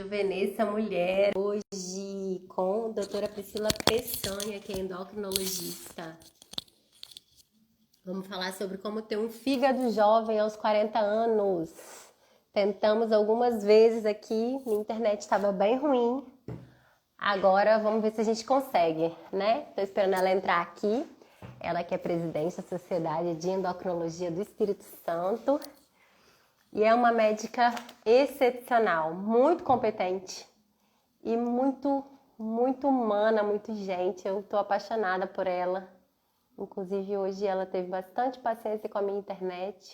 Vanessa Mulher, hoje com a doutora Priscila Peçanha, que é endocrinologista. Vamos falar sobre como ter um fígado jovem aos 40 anos. Tentamos algumas vezes aqui, minha internet estava bem ruim. Agora vamos ver se a gente consegue, né? Estou esperando ela entrar aqui. Ela que é presidente da Sociedade de Endocrinologia do Espírito Santo. E é uma médica excepcional, muito competente e muito humana, muito gente. Eu tô apaixonada por ela. Inclusive, hoje ela teve bastante paciência com a minha internet.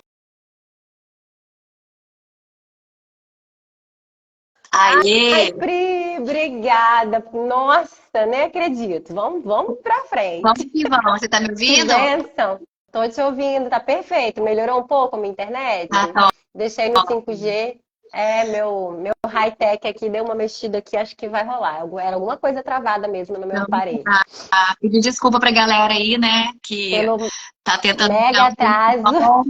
Ai, Aê! Pri, obrigada. Nossa, nem acredito. Vamos pra Vamos frente. que vamos. Você tá me Que ouvindo? bênção. Tô te ouvindo, tá perfeito. Melhorou um pouco a minha Ah, internet? tá Deixei no ótimo. 5G. É, meu high-tech aqui deu uma mexida aqui, acho que vai rolar. Era alguma coisa travada mesmo no meu Então, aparelho. pedir desculpa pra galera aí, né, que Pelo tá tentando mega dar um atraso. tempão.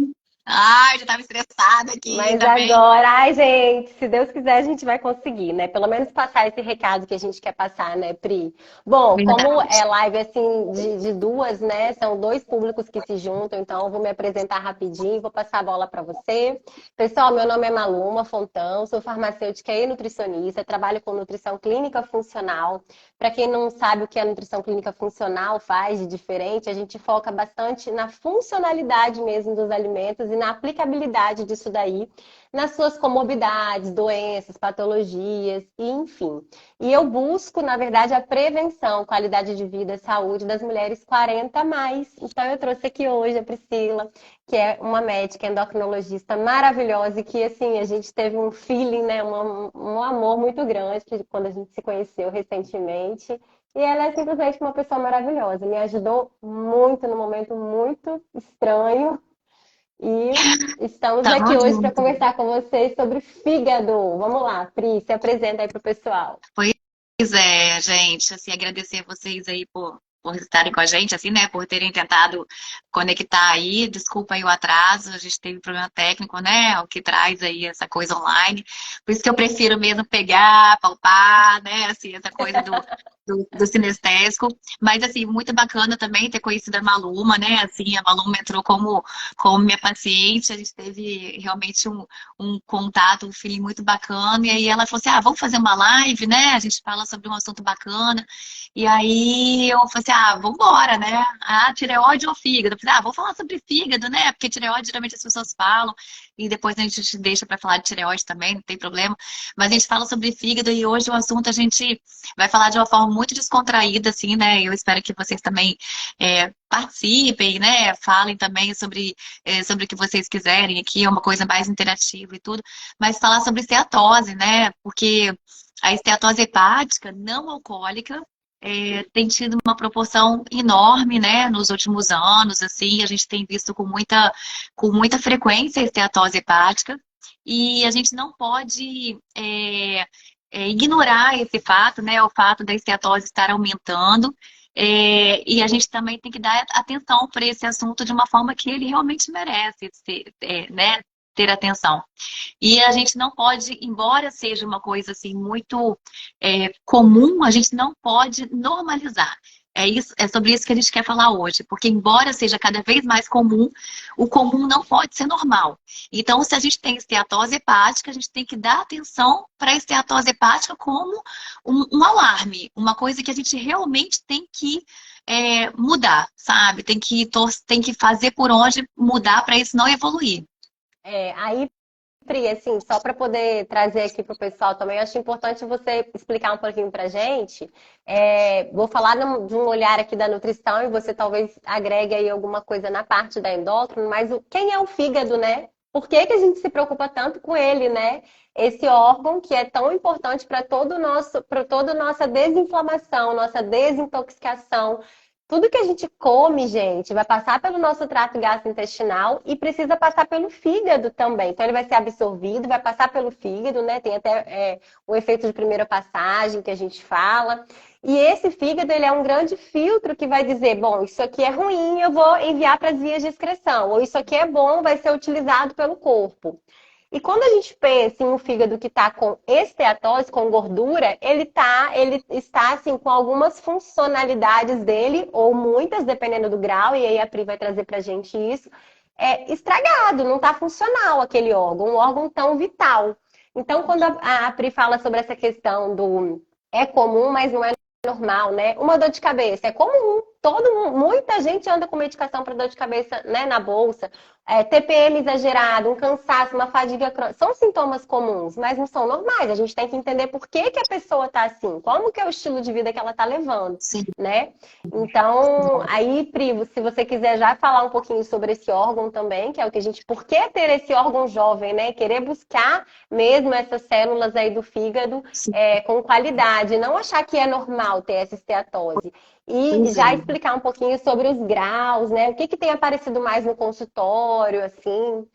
Ai, já tava estressada aqui Mas também. agora, ai, gente, se Deus quiser, a gente vai conseguir, né? Pelo menos passar esse recado que a gente quer passar, né, Pri? Bom, como Verdade. é live assim de duas, né? São dois públicos que se juntam, então eu vou me apresentar rapidinho, vou passar a bola para você. Pessoal, meu nome é Maluma Fontão, sou farmacêutica e nutricionista, trabalho com nutrição clínica funcional. Para quem não sabe o que a nutrição clínica funcional faz de diferente, a gente foca bastante na funcionalidade mesmo dos alimentos e na aplicabilidade disso daí nas suas comorbidades, doenças, patologias, e enfim. E eu busco, na verdade, a prevenção, qualidade de vida, saúde das mulheres 40 a mais. Então eu trouxe aqui hoje a Priscila, que é uma médica endocrinologista maravilhosa e que, assim, a gente teve um feeling, né, um amor muito grande quando a gente se conheceu recentemente. E ela é simplesmente uma pessoa maravilhosa. Me ajudou muito num momento muito estranho e estamos Tamo aqui hoje para junto. conversar com vocês sobre fígado. Vamos lá, Pri, se apresenta aí para o pessoal. Pois é, gente, assim, agradecer a vocês aí por estarem com a gente, assim, né, por terem tentado conectar aí. Desculpa aí o atraso, a gente teve problema técnico, né, o que traz aí essa coisa online. Por isso que eu prefiro mesmo pegar, palpar, né, assim, essa coisa do sinestésico. Mas, assim, muito bacana também ter conhecido a Maluma, né, assim, a Maluma entrou como minha paciente, a gente teve realmente um contato, um feeling muito bacana. E aí ela falou assim: ah, vamos fazer uma live, né? A gente fala sobre um assunto bacana. E aí eu falei assim: ah, vamos embora, né? Ah, tireoide ou fígado? Eu falei: ah, vou falar sobre fígado, né? Porque tireoide geralmente as pessoas falam. E depois a gente deixa para falar de tireoide também, não tem problema. Mas a gente fala sobre fígado e hoje o assunto a gente vai falar de uma forma muito descontraída, assim, né? Eu espero que vocês também participem, né? Falem também sobre o que vocês quiserem aqui, é uma coisa mais interativa e tudo, mas falar sobre esteatose, né? Porque a esteatose hepática não alcoólica tem tido uma proporção enorme, né, nos últimos anos, assim, a gente tem visto com muita frequência a esteatose hepática, e a gente não pode ignorar esse fato, né, o fato da esteatose estar aumentando, e a gente também tem que dar atenção para esse assunto de uma forma que ele realmente merece né, ter atenção. E a gente não pode, embora seja uma coisa assim muito comum, a gente não pode normalizar. É sobre isso que a gente quer falar hoje, porque embora seja cada vez mais comum, o comum não pode ser normal. Então, se a gente tem esteatose hepática, a gente tem que dar atenção para a esteatose hepática como um alarme, uma coisa que a gente realmente tem que mudar, sabe? Tem que fazer por onde mudar para isso não evoluir. Aí, Pri, assim, só para poder trazer aqui para o pessoal também, eu acho importante você explicar um pouquinho para a gente. Vou falar de um olhar aqui da nutrição e você talvez agregue aí alguma coisa na parte da endócrino, mas quem é o fígado, né? Por que que a gente se preocupa tanto com ele, né? Esse órgão que é tão importante para toda nossa desinflamação, nossa desintoxicação. Tudo que a gente come, gente, vai passar pelo nosso trato gastrointestinal e precisa passar pelo fígado também. Então, ele vai ser absorvido, vai passar pelo fígado, né? Tem até o efeito de primeira passagem que a gente fala. E esse fígado, ele é um grande filtro que vai dizer, bom, isso aqui é ruim, eu vou enviar para as vias de excreção. Ou isso aqui é bom, vai ser utilizado pelo corpo. E quando a gente pensa em um fígado que está com esteatose, com gordura, ele está assim, com algumas funcionalidades dele, ou muitas, dependendo do grau, e aí a Pri vai trazer pra gente isso, estragado, não está funcional aquele órgão, um órgão tão vital. Então, quando a Pri fala sobre essa questão do é comum, mas não é normal, né? Uma dor de cabeça é comum. Muita gente anda com medicação para dor de cabeça, né, na bolsa. TPM exagerado, um cansaço, uma fadiga crônica. São sintomas comuns, mas não são normais. A gente tem que entender por que que a pessoa está assim, como que é o estilo de vida que ela está levando, Sim. né? Então, aí, Pri, se você quiser já falar um pouquinho sobre esse órgão também, que é o que a gente... Por que ter esse órgão jovem, né? Querer buscar mesmo essas células aí do fígado com qualidade. Não achar que é normal ter essa esteatose. E já explicar um pouquinho sobre os graus, né? O que que tem aparecido mais no consultório, assim.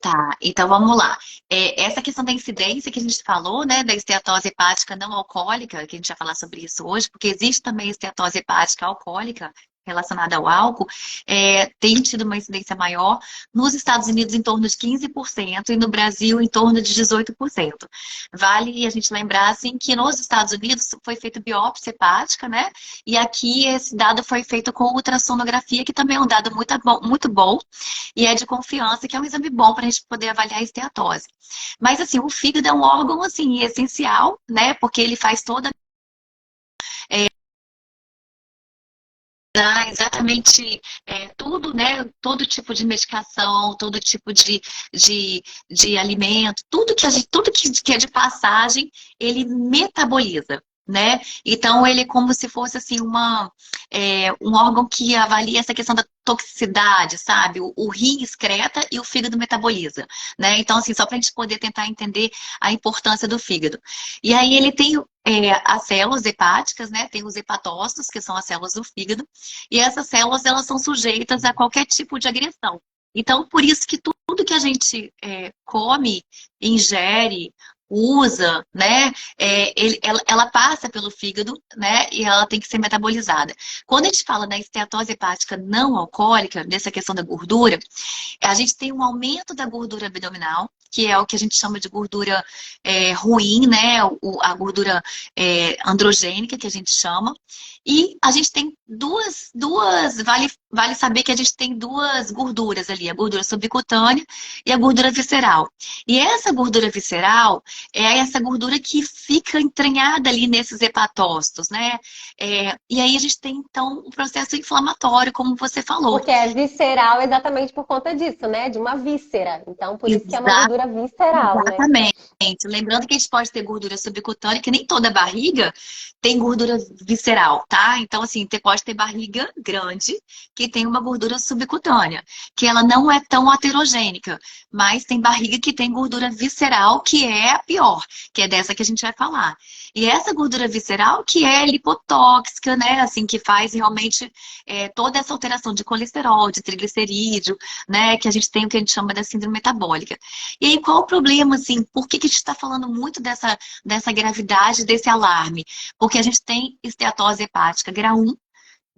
Tá, então vamos lá. Essa questão da incidência que a gente falou, né, da esteatose hepática não alcoólica, que a gente vai falar sobre isso hoje, porque existe também esteatose hepática alcoólica relacionada ao álcool, tem tido uma incidência maior nos Estados Unidos em torno de 15% e no Brasil em torno de 18%. Vale a gente lembrar, assim, que nos Estados Unidos foi feita biópsia hepática, né, e aqui esse dado foi feito com ultrassonografia, que também é um dado muito bom e é de confiança, que é um exame bom para a gente poder avaliar a esteatose. Mas, assim, o fígado é um órgão, assim, essencial, né, porque ele faz toda exatamente tudo, né? Todo tipo de medicação, todo tipo de alimento, tudo que é de passagem, ele metaboliza. Né? Então, ele é como se fosse assim um órgão que avalia essa questão da toxicidade, sabe? O rim excreta e o fígado metaboliza, né? Então, assim, só para a gente poder tentar entender a importância do fígado. E aí ele tem as células hepáticas, né? Tem os hepatócitos, que são as células do fígado, e essas células, elas são sujeitas a qualquer tipo de agressão. Então, por isso que tudo que a gente come, ingere, usa, né? Ela passa pelo fígado, né? E ela tem que ser metabolizada. Quando a gente fala da esteatose hepática não alcoólica, dessa questão da gordura, a gente tem um aumento da gordura abdominal, que é o que a gente chama de gordura ruim, né? A gordura androgênica, que a gente chama. E a gente tem vale saber que a gente tem duas gorduras ali, a gordura subcutânea e a gordura visceral. E essa gordura visceral é essa gordura que fica entranhada ali nesses hepatócitos, né? E aí a gente tem, então, o processo inflamatório, como você falou. Porque é visceral exatamente por conta disso, né? De uma víscera. Então, por isso que é uma gordura visceral, né? Exatamente. Lembrando que a gente pode ter gordura subcutânea, que nem toda barriga tem gordura visceral, tá? Então, assim, você pode ter barriga grande, que tem uma gordura subcutânea, que ela não é tão aterogênica, mas tem barriga que tem gordura visceral, que é a pior, que é dessa que a gente vai falar. E essa gordura visceral que é lipotóxica, né? Assim, que faz realmente toda essa alteração de colesterol, de triglicerídeo, né? Que a gente tem o que a gente chama da síndrome metabólica. E aí, qual o problema, assim? Por que a gente está falando muito dessa gravidade, desse alarme? Porque a gente tem esteatose hepática grau 1,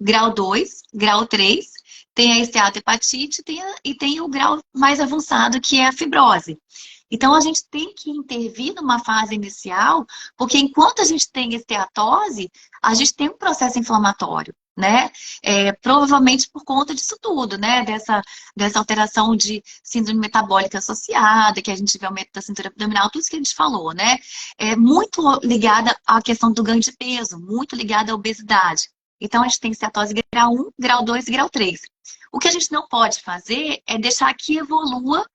grau 2, grau 3, tem a esteatohepatite e tem o grau mais avançado, que é a fibrose. Então, a gente tem que intervir numa fase inicial, porque enquanto a gente tem esteatose, a gente tem um processo inflamatório, né? Provavelmente por conta disso tudo, né? Dessa alteração de síndrome metabólica associada, que a gente vê aumento da cintura abdominal, tudo isso que a gente falou, né? É muito ligada à questão do ganho de peso, muito ligada à obesidade. Então, a gente tem esteatose grau 1, grau 2 e grau 3. O que a gente não pode fazer é deixar que evolua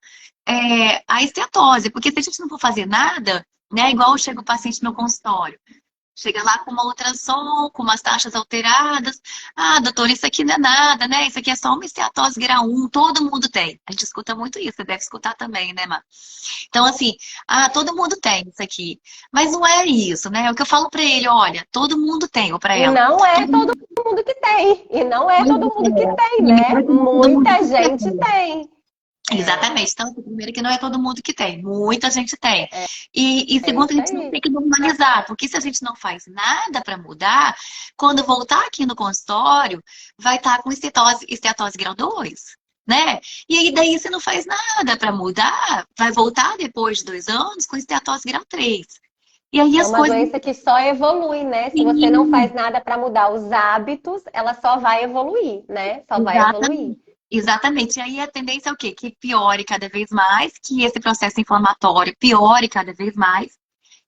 a esteatose, porque se a gente não for fazer nada, né, igual chega o paciente no meu consultório, chega lá com uma ultrassom, com umas taxas alteradas, doutor, isso aqui não é nada, né, isso aqui é só uma esteatose grau 1, todo mundo tem. A gente escuta muito isso, você deve escutar também, né, Má? Então, assim, todo mundo tem isso aqui, mas não é isso, né, é o que eu falo pra ele, olha, todo mundo tem, ou pra E ela. não é todo mundo que tem. E não é todo mundo que tem, né? Muita gente tem. Exatamente. Então, primeiro que não é todo mundo que tem, muita gente tem. E segundo, a Isso gente não aí. tem que normalizar, porque se a gente não faz nada para mudar, quando voltar aqui no consultório, vai estar com esteatose grau 2. né? E aí daí você não faz nada para mudar, vai voltar depois de 2 anos com esteatose grau 3. E aí É as uma coisas. doença que só evolui, né? Se você não faz nada para mudar os hábitos, ela só vai evoluir, né? Só vai evoluir. Exatamente. Exatamente. E aí a tendência é o quê? Que piore cada vez mais, que esse processo inflamatório piore cada vez mais.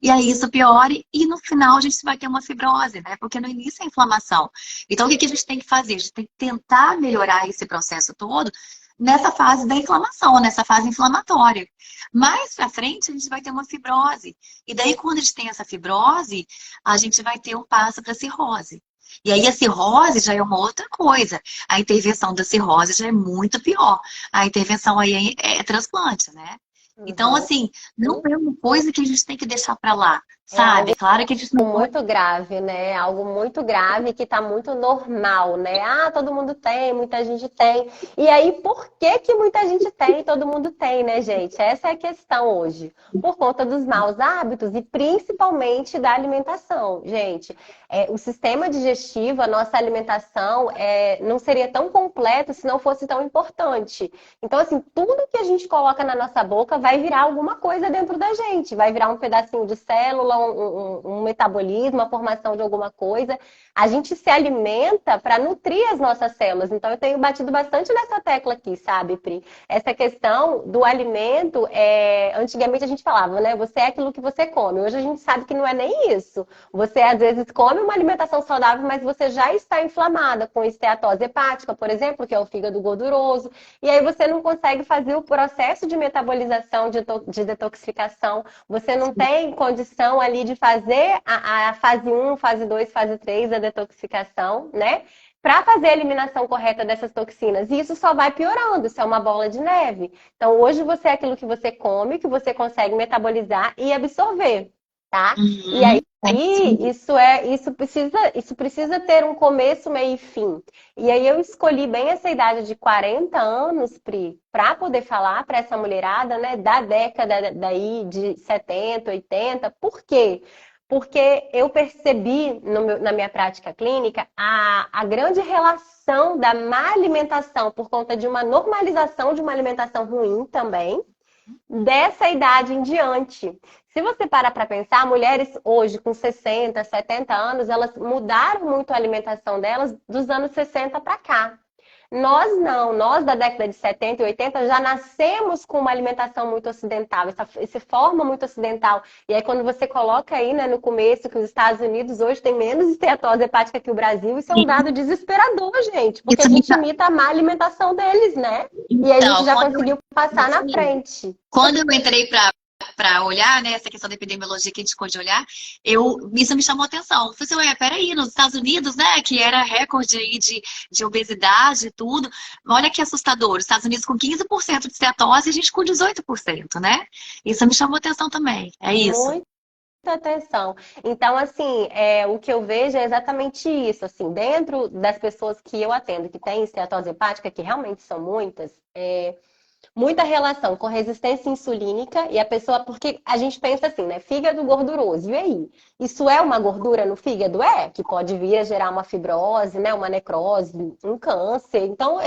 E aí isso piore e no final a gente vai ter uma fibrose, né? Porque no início é inflamação. Então o que que a gente tem que fazer? A gente tem que tentar melhorar esse processo todo nessa fase da inflamação, nessa fase inflamatória. Mais pra frente a gente vai ter uma fibrose. E daí quando a gente tem essa fibrose, a gente vai ter um passo para cirrose. E aí a cirrose já é uma outra coisa. A intervenção da cirrose já é muito pior. A intervenção aí é transplante, né? Então, Uhum. assim, não é uma coisa que a gente tem que deixar pra lá, É sabe? algo Claro que a gente não pode. muito grave, né? Algo muito grave que está muito normal, né? Ah, todo mundo tem, muita gente tem. E aí, por que que muita gente tem e todo mundo tem, né, gente? Essa é a questão hoje. Por conta dos maus hábitos e principalmente da alimentação. Gente, o sistema digestivo, a nossa alimentação, não seria tão completo se não fosse tão importante. Então, assim, tudo que a gente coloca na nossa boca vai virar alguma coisa dentro da gente. Vai virar um pedacinho de célula, um metabolismo, a formação de alguma coisa. A gente se alimenta para nutrir as nossas células. Então, eu tenho batido bastante nessa tecla aqui, sabe, Pri? Essa questão do alimento, antigamente a gente falava, né? Você é aquilo que você come. Hoje a gente sabe que não é nem isso. Você, às vezes, come uma alimentação saudável, mas você já está inflamada com esteatose hepática, por exemplo, que é o fígado gorduroso. E aí você não consegue fazer o processo de metabolização, de detoxificação. Você não tem condição ali de fazer a fase 1, fase 2, fase 3 da detoxificação, né? Para fazer a eliminação correta dessas toxinas. E isso só vai piorando, isso é uma bola de neve. Então, hoje você é aquilo que você come, que você consegue metabolizar e absorver, tá? E aí, Uhum, sim. isso precisa ter um começo, meio e fim. E aí eu escolhi bem essa idade de 40 anos, Pri, para poder falar para essa mulherada, né, da década daí de 70, 80. Por quê? Porque eu percebi na minha prática clínica a grande relação da má alimentação por conta de uma normalização de uma alimentação ruim também, dessa idade em diante. Se você parar para pensar, mulheres hoje com 60, 70 anos, elas mudaram muito a alimentação delas dos anos 60 para cá. Nós não, nós da década de 70 e 80 já nascemos com uma alimentação muito ocidental, essa forma muito ocidental. E aí quando você coloca aí, né, no começo que os Estados Unidos hoje tem menos esteatose hepática que o Brasil, isso é um dado desesperador, gente, porque a Isso me gente dá- imita a má alimentação deles, né? E a gente Então, já conseguiu passar na frente. quando eu entrei para olhar, né, essa questão da epidemiologia que a gente pôde olhar, isso me chamou atenção. Eu falei assim, ué, peraí, nos Estados Unidos, né, que era recorde aí de obesidade e tudo, olha que assustador, os Estados Unidos com 15% de cetose e a gente com 18%, né? Isso me chamou atenção também, é isso. Muita atenção. Então, assim, o que eu vejo é exatamente isso. Assim, dentro das pessoas que eu atendo que têm esteatose hepática, que realmente são muitas, muita relação com resistência insulínica e a pessoa, porque a gente pensa assim, né? Fígado gorduroso. E aí? Isso é uma gordura no fígado? Que pode vir a gerar uma fibrose, né? Uma necrose, um câncer. Então,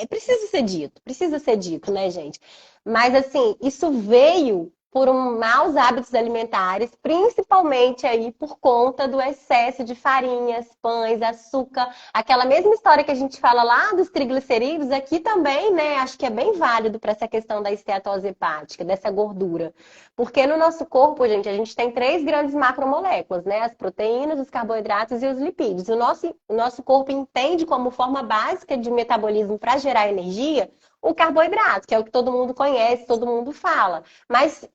precisa ser dito, né, gente? Mas assim, isso veio por maus hábitos alimentares, principalmente aí por conta do excesso de farinhas, pães, açúcar, aquela mesma história que a gente fala lá dos triglicerídeos, aqui também, né? Acho que é bem válido para essa questão da esteatose hepática, dessa gordura. Porque no nosso corpo, gente, a gente tem 3 grandes macromoléculas, né? As proteínas, os carboidratos e os lipídios. O nosso corpo entende como forma básica de metabolismo para gerar energia o carboidrato, que é o que todo mundo conhece, todo mundo fala. Mas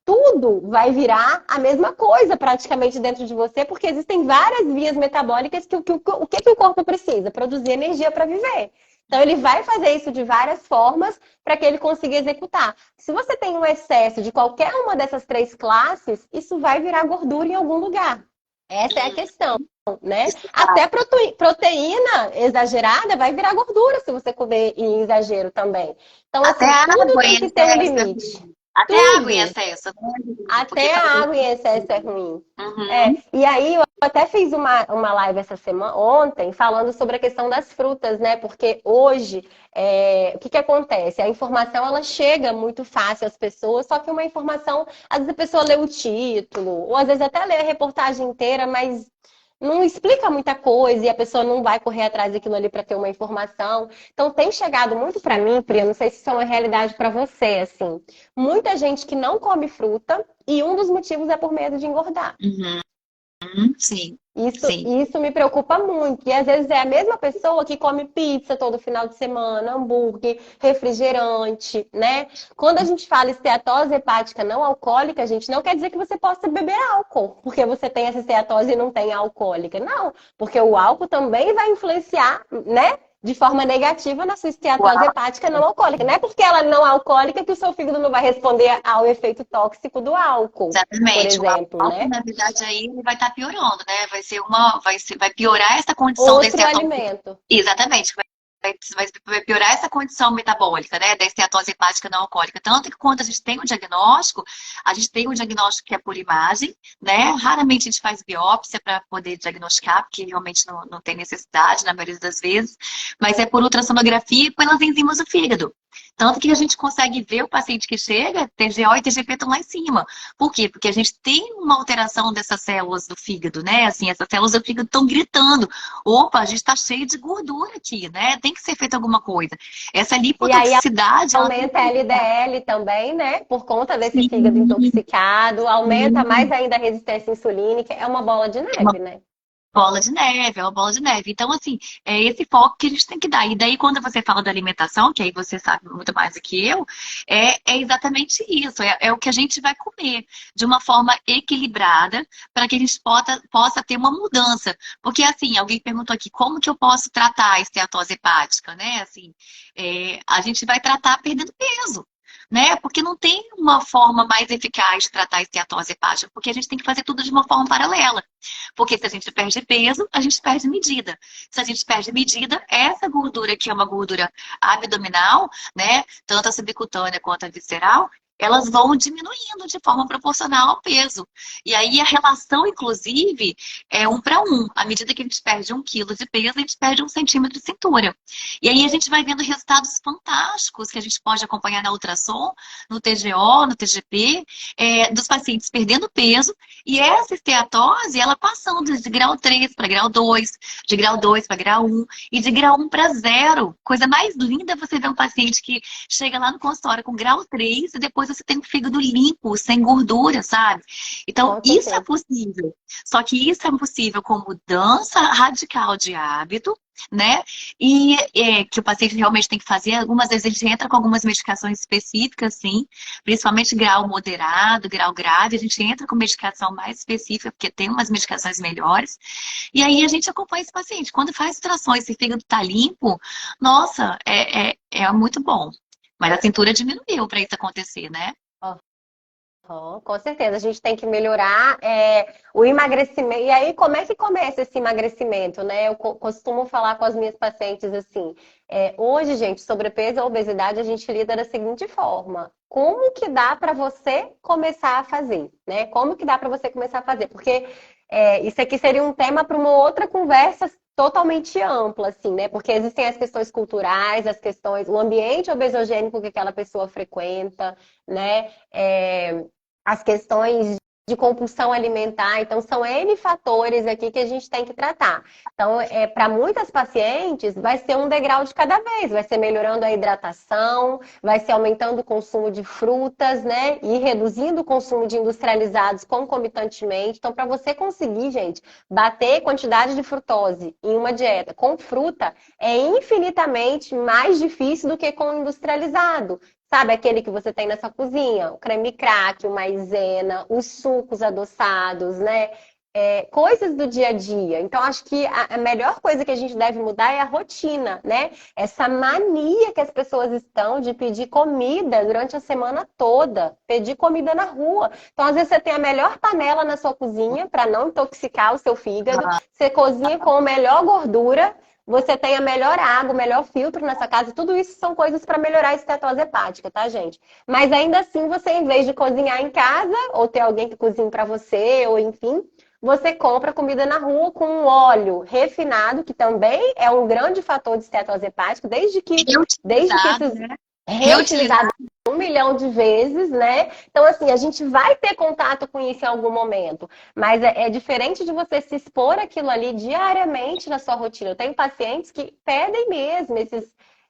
tudo vai virar a mesma coisa praticamente dentro de você, porque existem várias vias metabólicas que o que o corpo precisa? Produzir energia para viver. Então, ele vai fazer isso de várias formas para que ele consiga executar. Se você tem um excesso de qualquer uma dessas 3 classes, isso vai virar gordura em algum lugar. Essa é a questão, né? Até proteína exagerada vai virar gordura se você comer em exagero também. Então, Até assim, tudo água tem em que ter um excesso. limite. Até água em Tudo. excesso, né? Porque Até a também. água em excesso é ruim. Uhum, E aí eu até fiz uma live essa semana, ontem, falando sobre a questão das frutas, né? Porque hoje, o que que acontece? A informação, ela chega muito fácil às pessoas, só que uma informação, às vezes a pessoa lê o título, ou às vezes até lê a reportagem inteira, mas não explica muita coisa e a pessoa não vai correr atrás daquilo ali para ter uma informação. Então tem chegado muito para mim, Pri, não sei se isso é uma realidade para você, assim, muita gente que não come fruta e um dos motivos é por medo de engordar. uhum, sim, sim. Isso me preocupa muito. E às vezes é a mesma pessoa que come pizza todo final de semana, hambúrguer, refrigerante, né? Quando a gente fala esteatose hepática não alcoólica, gente, não quer dizer que você possa beber álcool, porque você tem essa esteatose e não tem alcoólica. Não, porque o álcool também vai influenciar, né? De forma negativa na sua esteatose Uau. hepática não alcoólica. Não é porque ela não é alcoólica que o seu fígado não vai responder ao efeito tóxico do álcool, por Exatamente. O exemplo, álcool, né? na verdade, aí ele vai estar piorando, né? Vai piorar essa condição da Outro esteatose. alimento. Exatamente. Vai piorar essa condição metabólica, né? Da esteatose hepática não alcoólica. Tanto que quando a gente tem um diagnóstico, a gente tem um diagnóstico que é por imagem, né? Raramente a gente faz biópsia para poder diagnosticar, porque realmente não tem necessidade, na maioria das vezes, mas é por ultrassonografia e pelas enzimas do fígado. Tanto que a gente consegue ver o paciente que chega, TGO e TGP estão lá em cima. Por quê? Porque a gente tem uma alteração dessas células do fígado, né? Assim, essas células do fígado estão gritando. Opa, a gente está cheio de gordura aqui, né? Tem que ser feita alguma coisa. Essa E aí lipotoxicidade, ela tem aumenta a que. LDL também, né? Por conta desse fígado Sim, intoxicado, aumenta mais sim. ainda a resistência insulínica, é uma bola de neve, né? Bola de neve, é uma bola de neve. Então, assim, é esse foco que a gente tem que dar. E daí, quando você fala da alimentação, que aí você sabe muito mais do que eu, é exatamente isso. É o que a gente vai comer de uma forma equilibrada para que a gente possa ter uma mudança. Porque, assim, alguém perguntou aqui, como que eu posso tratar a esteatose hepática, né? Assim, a gente vai tratar perdendo peso. Né? Porque não tem uma forma mais eficaz de tratar a esteatose hepática, porque a gente tem que fazer tudo de uma forma paralela. Porque se a gente perde peso, a gente perde medida. Se a gente perde medida, essa gordura, que é uma gordura abdominal, né, tanto a subcutânea quanto a visceral, elas vão diminuindo de forma proporcional ao peso. E aí a relação, inclusive, é 1 para 1. À medida que a gente perde 1 quilo de peso, a gente perde 1 centímetro de cintura. E aí a gente vai vendo resultados fantásticos que a gente pode acompanhar na ultrassom, no TGO, no TGP, dos pacientes perdendo peso. E essa esteatose, ela passando de grau 3 para grau 2, de grau 2 para grau 1 e de grau 1 para 0. Coisa mais linda é você ver um paciente que chega lá no consultório com grau 3 e depois você tem um fígado limpo, sem gordura, sabe? Então, Com isso é certeza. possível. Só que isso é possível com mudança radical de hábito, né? E que o paciente realmente tem que fazer. Algumas vezes ele entra com algumas medicações específicas, sim, principalmente grau moderado, grau grave. A gente entra com medicação mais específica, porque tem umas medicações melhores. E aí a gente acompanha esse paciente. Quando faz trações, esse fígado tá limpo, nossa, é muito bom. Mas a cintura diminuiu para isso acontecer, né? Com certeza, a gente tem que melhorar o emagrecimento. E aí, como é que começa esse emagrecimento, né? Eu costumo falar com as minhas pacientes assim: hoje, gente, sobrepeso e obesidade a gente lida da seguinte forma: como que dá para você começar a fazer, né? Como que dá para você começar a fazer? Porque isso aqui seria um tema para uma outra conversa totalmente ampla, assim, né? Porque existem as questões culturais, as questões, o ambiente obesogênico que aquela pessoa frequenta, né? As questões de compulsão alimentar. Então, são N fatores aqui que a gente tem que tratar. Então, para muitas pacientes, vai ser um degrau de cada vez. Vai ser melhorando a hidratação, vai ser aumentando o consumo de frutas, né? E reduzindo o consumo de industrializados concomitantemente. Então, para você conseguir, gente, bater quantidade de frutose em uma dieta com fruta, é infinitamente mais difícil do que com industrializado. Sabe aquele que você tem na sua cozinha? O creme crack, o maisena, os sucos adoçados, né? Coisas do dia a dia. Então, acho que a melhor coisa que a gente deve mudar é a rotina, né? Essa mania que as pessoas estão de pedir comida durante a semana toda, pedir comida na rua. Então, às vezes, você tem a melhor panela na sua cozinha para não intoxicar o seu fígado, você cozinha com a melhor gordura, você tenha melhor água, melhor filtro nessa casa. Tudo isso são coisas para melhorar a estetose hepática, tá, gente? Mas ainda assim, você, em vez de cozinhar em casa, ou ter alguém que cozinhe para você, ou enfim, você compra comida na rua com um óleo refinado, que também é um grande fator de estetose hepática, desde que Reutilizado, esses né? reutilizados Reutilizado. 1 milhão de vezes, né? Então, assim, a gente vai ter contato com isso em algum momento, mas é diferente de você se expor aquilo ali diariamente na sua rotina. Eu tenho pacientes que pedem mesmo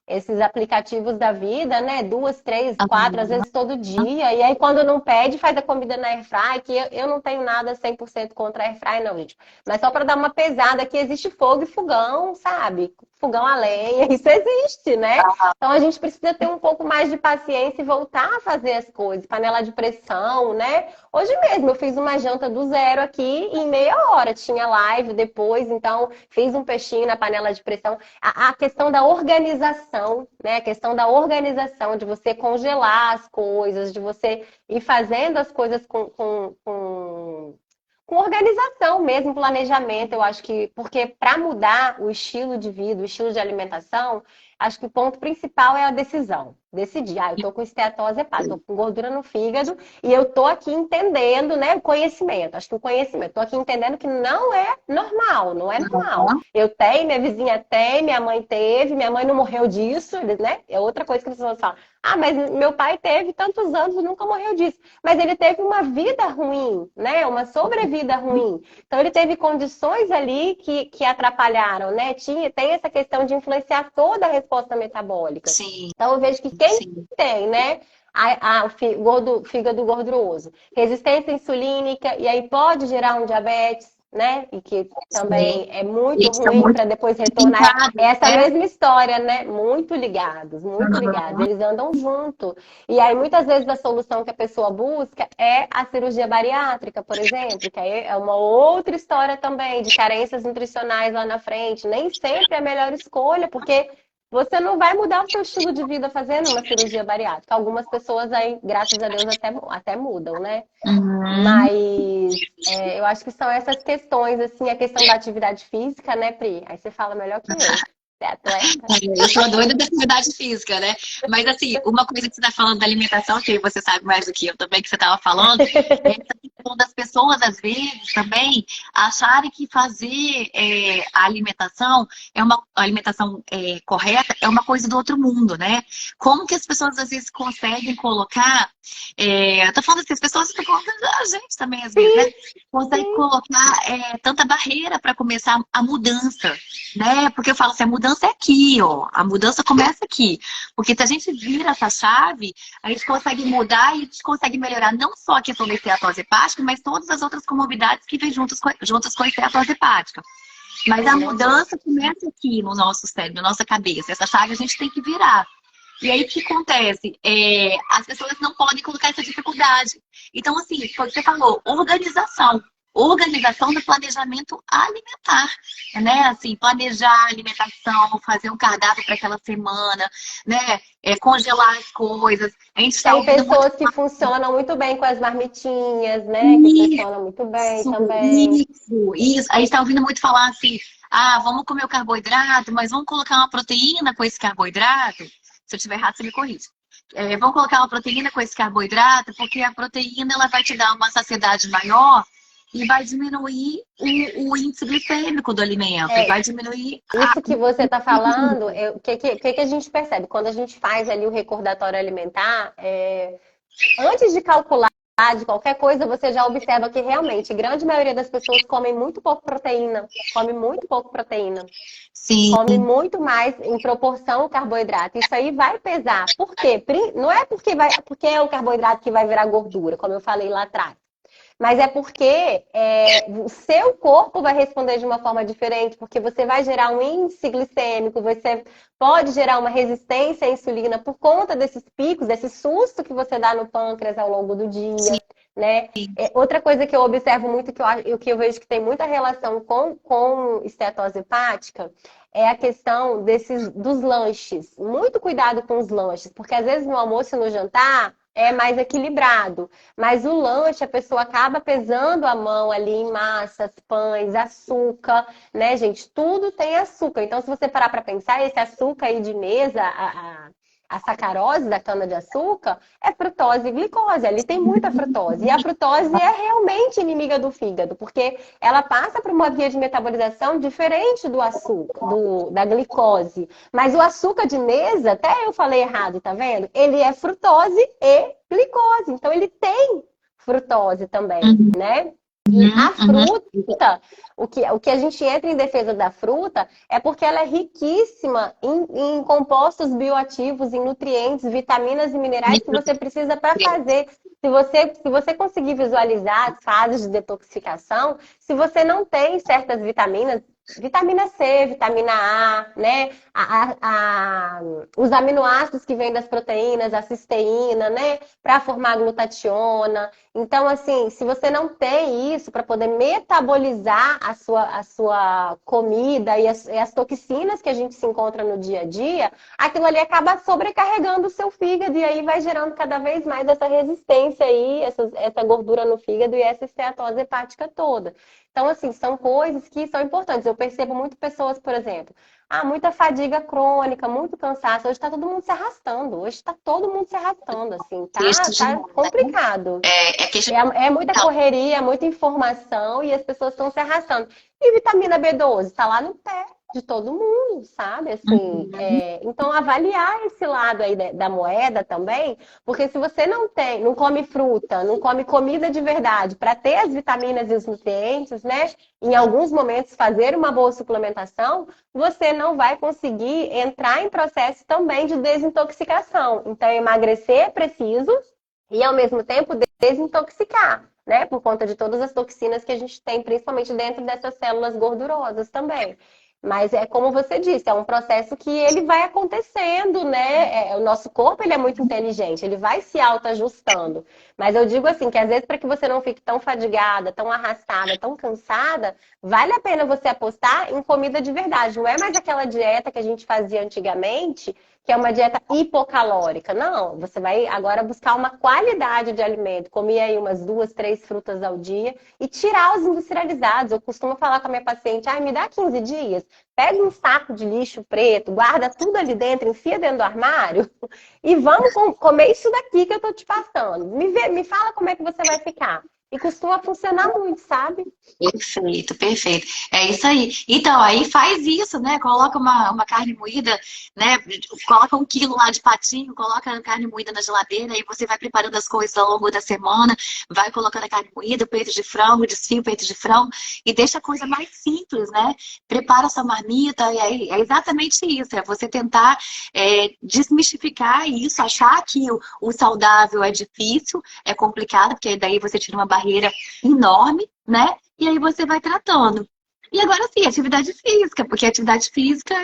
esses aplicativos da vida, né? 2, 3, 4, às vezes todo dia. E aí, quando não pede, faz a comida na airfry, que eu não tenho nada 100% contra a airfry, não, gente. Mas só para dar uma pesada, que existe fogo e fogão, sabe? Fogão a lenha, isso existe, né? Então a gente precisa ter um pouco mais de paciência e voltar a fazer as coisas. Panela de pressão, né? Hoje mesmo eu fiz uma janta do zero aqui em meia hora. Tinha live depois, então fiz um peixinho na panela de pressão. A questão da organização, né? A questão da organização, de você congelar as coisas, de você ir fazendo as coisas com organização mesmo, planejamento, eu acho que, porque para mudar o estilo de vida, o estilo de alimentação, acho que o ponto principal é a decisão. Decidir, eu tô com esteatose hepática, tô com gordura no fígado e eu tô aqui entendendo, né, o conhecimento. Acho que o conhecimento, tô aqui entendendo que não é normal, não é normal. Eu tenho, minha vizinha tem, minha mãe teve, minha mãe não morreu disso, né? É outra coisa que as pessoas falam. Ah, mas meu pai teve tantos anos e nunca morreu disso. Mas ele teve uma vida ruim, né? Uma sobrevida ruim. Então ele teve condições ali que atrapalharam, né? Tem essa questão de influenciar toda a resposta metabólica. Sim, Então eu vejo que quem sim. tem, né? Fígado gorduroso, resistência insulínica, e aí pode gerar um diabetes, né? E que Sim. também é muito Eles estão ruim muito para depois retornar. ligados, É essa né? mesma história, né? Muito ligados, muito ligados. Uhum. Eles andam junto. E aí, muitas vezes, a solução que a pessoa busca é a cirurgia bariátrica, por exemplo, que aí é uma outra história também de carências nutricionais lá na frente. Nem sempre é a melhor escolha, porque você não vai mudar o seu estilo de vida fazendo uma cirurgia bariátrica. Algumas pessoas aí, graças a Deus, até mudam, né? Uhum. Mas eu acho que são essas questões, assim, a questão da atividade física, né, Pri? Aí você fala melhor que eu. Você é atleta? Eu sou doida da atividade física, né? Mas assim, uma coisa que você está falando da alimentação, que você sabe mais do que eu também, que você estava falando, é essa questão das pessoas, às vezes, também, acharem que fazer a alimentação a alimentação correta é uma coisa do outro mundo, né? Como que as pessoas, às vezes, conseguem colocar. Eu tô falando assim, as pessoas estão falando a gente também, às vezes, né? Sim, Consegue sim. colocar tanta barreira para começar a mudança, né? Porque eu falo assim, a mudança é aqui, ó. A mudança começa aqui. Porque se a gente vira essa chave, a gente consegue mudar e a gente consegue melhorar não só a questão da esteatose hepática, mas todas as outras comorbidades que vêm juntas com a esteatose hepática. Mas a Com certeza. mudança começa aqui no nosso cérebro, na nossa cabeça. Essa chave a gente tem que virar. E aí, o que acontece? As pessoas não podem colocar essa dificuldade. Então, assim, como você falou, organização. Organização do planejamento alimentar, né? Assim, planejar a alimentação, fazer um cardápio para aquela semana, né? Congelar as coisas. A gente está Tem ouvindo muito pessoas que funcionam muito bem com as marmitinhas, né? Que isso, funcionam muito bem também. isso. A gente está ouvindo muito falar assim, vamos comer o carboidrato, mas vamos colocar uma proteína com esse carboidrato. Se eu estiver errado, você me corrige. Vamos colocar uma proteína com esse carboidrato, porque a proteína ela vai te dar uma saciedade maior e vai diminuir o índice glicêmico do alimento, e É, vai diminuir isso que você está falando, o que a gente percebe? Quando a gente faz ali o recordatório alimentar, antes de calcular de qualquer coisa, você já observa que realmente a grande maioria das pessoas comem muito pouco proteína, come muito pouco proteína, Sim, come muito mais em proporção ao carboidrato. Isso aí vai pesar. Por quê? Não é porque é o carboidrato que vai virar gordura, como eu falei lá atrás. Mas é porque o seu corpo vai responder de uma forma diferente, porque você vai gerar um índice glicêmico, você pode gerar uma resistência à insulina por conta desses picos, desse susto que você dá no pâncreas ao longo do sim, dia, né? Outra coisa que eu observo muito, que eu vejo que tem muita relação com estetose hepática, é a questão dos lanches. Muito cuidado com os lanches, porque às vezes no almoço e no jantar é mais equilibrado. Mas o lanche, a pessoa acaba pesando a mão ali em massas, pães, açúcar, né, gente? Tudo tem açúcar. Então, se você parar para pensar, esse açúcar aí de mesa, a sacarose da cana-de-açúcar, é frutose e glicose. Ali tem muita frutose. E a frutose é realmente inimiga do fígado, porque ela passa por uma via de metabolização diferente do açúcar, da glicose. Mas o açúcar de mesa, até eu falei errado, tá vendo? Ele é frutose e glicose. Então, ele tem frutose também, né? E a fruta, o que a gente entra em defesa da fruta é porque ela é riquíssima em compostos bioativos, em nutrientes, vitaminas e minerais que você precisa para fazer. Se você conseguir visualizar as fases de detoxificação, se você não tem certas vitaminas, vitamina C, vitamina A, né? Os aminoácidos que vêm das proteínas, a cisteína, né? Para formar glutationa. Então, assim, se você não tem isso para poder metabolizar a sua comida e as toxinas que a gente se encontra no dia a dia, aquilo ali acaba sobrecarregando o seu fígado e aí vai gerando cada vez mais essa resistência aí, essa gordura no fígado e essa esteatose hepática toda. Então, assim, são coisas que são importantes. Eu percebo muito pessoas, por exemplo, muita fadiga crônica, muito cansaço. Hoje está todo mundo se arrastando. Hoje está todo mundo se arrastando, assim. Tá complicado. É muita correria, muita informação e as pessoas estão se arrastando. E vitamina B12 está lá no pé de todo mundo, sabe? Assim, então avaliar esse lado aí da moeda também, porque se você não come fruta, não come comida de verdade para ter as vitaminas e os nutrientes, né? Em alguns momentos fazer uma boa suplementação, você não vai conseguir entrar em processo também de desintoxicação. Então emagrecer é preciso e ao mesmo tempo desintoxicar, né? Por conta de todas as toxinas que a gente tem, principalmente dentro dessas células gordurosas também. Mas é como você disse, é um processo que ele vai acontecendo, né? O nosso corpo ele é muito inteligente, ele vai se autoajustando. Mas eu digo assim, que às vezes para que você não fique tão fadigada, tão arrastada, tão cansada, vale a pena você apostar em comida de verdade. Não é mais aquela dieta que a gente fazia antigamente, que é uma dieta hipocalórica. Não, você vai agora buscar uma qualidade de alimento. Comer aí umas 2, 3 frutas ao dia e tirar os industrializados. Eu costumo falar com a minha paciente, me dá 15 dias, pega um saco de lixo preto, guarda tudo ali dentro, enfia dentro do armário e vamos comer isso daqui que eu tô te passando. Me fala como é que você vai ficar. E costuma funcionar muito, sabe? Perfeito, perfeito. É isso aí. Então, aí faz isso, né? Coloca uma carne moída, né? Coloca 1 quilo lá de patinho, coloca a carne moída na geladeira, aí você vai preparando as coisas ao longo da semana, vai colocando a carne moída, peito de frango, desfia o peito de frango e deixa a coisa mais simples, né? Prepara a sua marmita e aí é exatamente isso, é você tentar desmistificar isso, achar que o saudável é difícil, é complicado, porque daí você tira uma barreira enorme, né? E aí você vai tratando. E agora sim, atividade física, porque a atividade física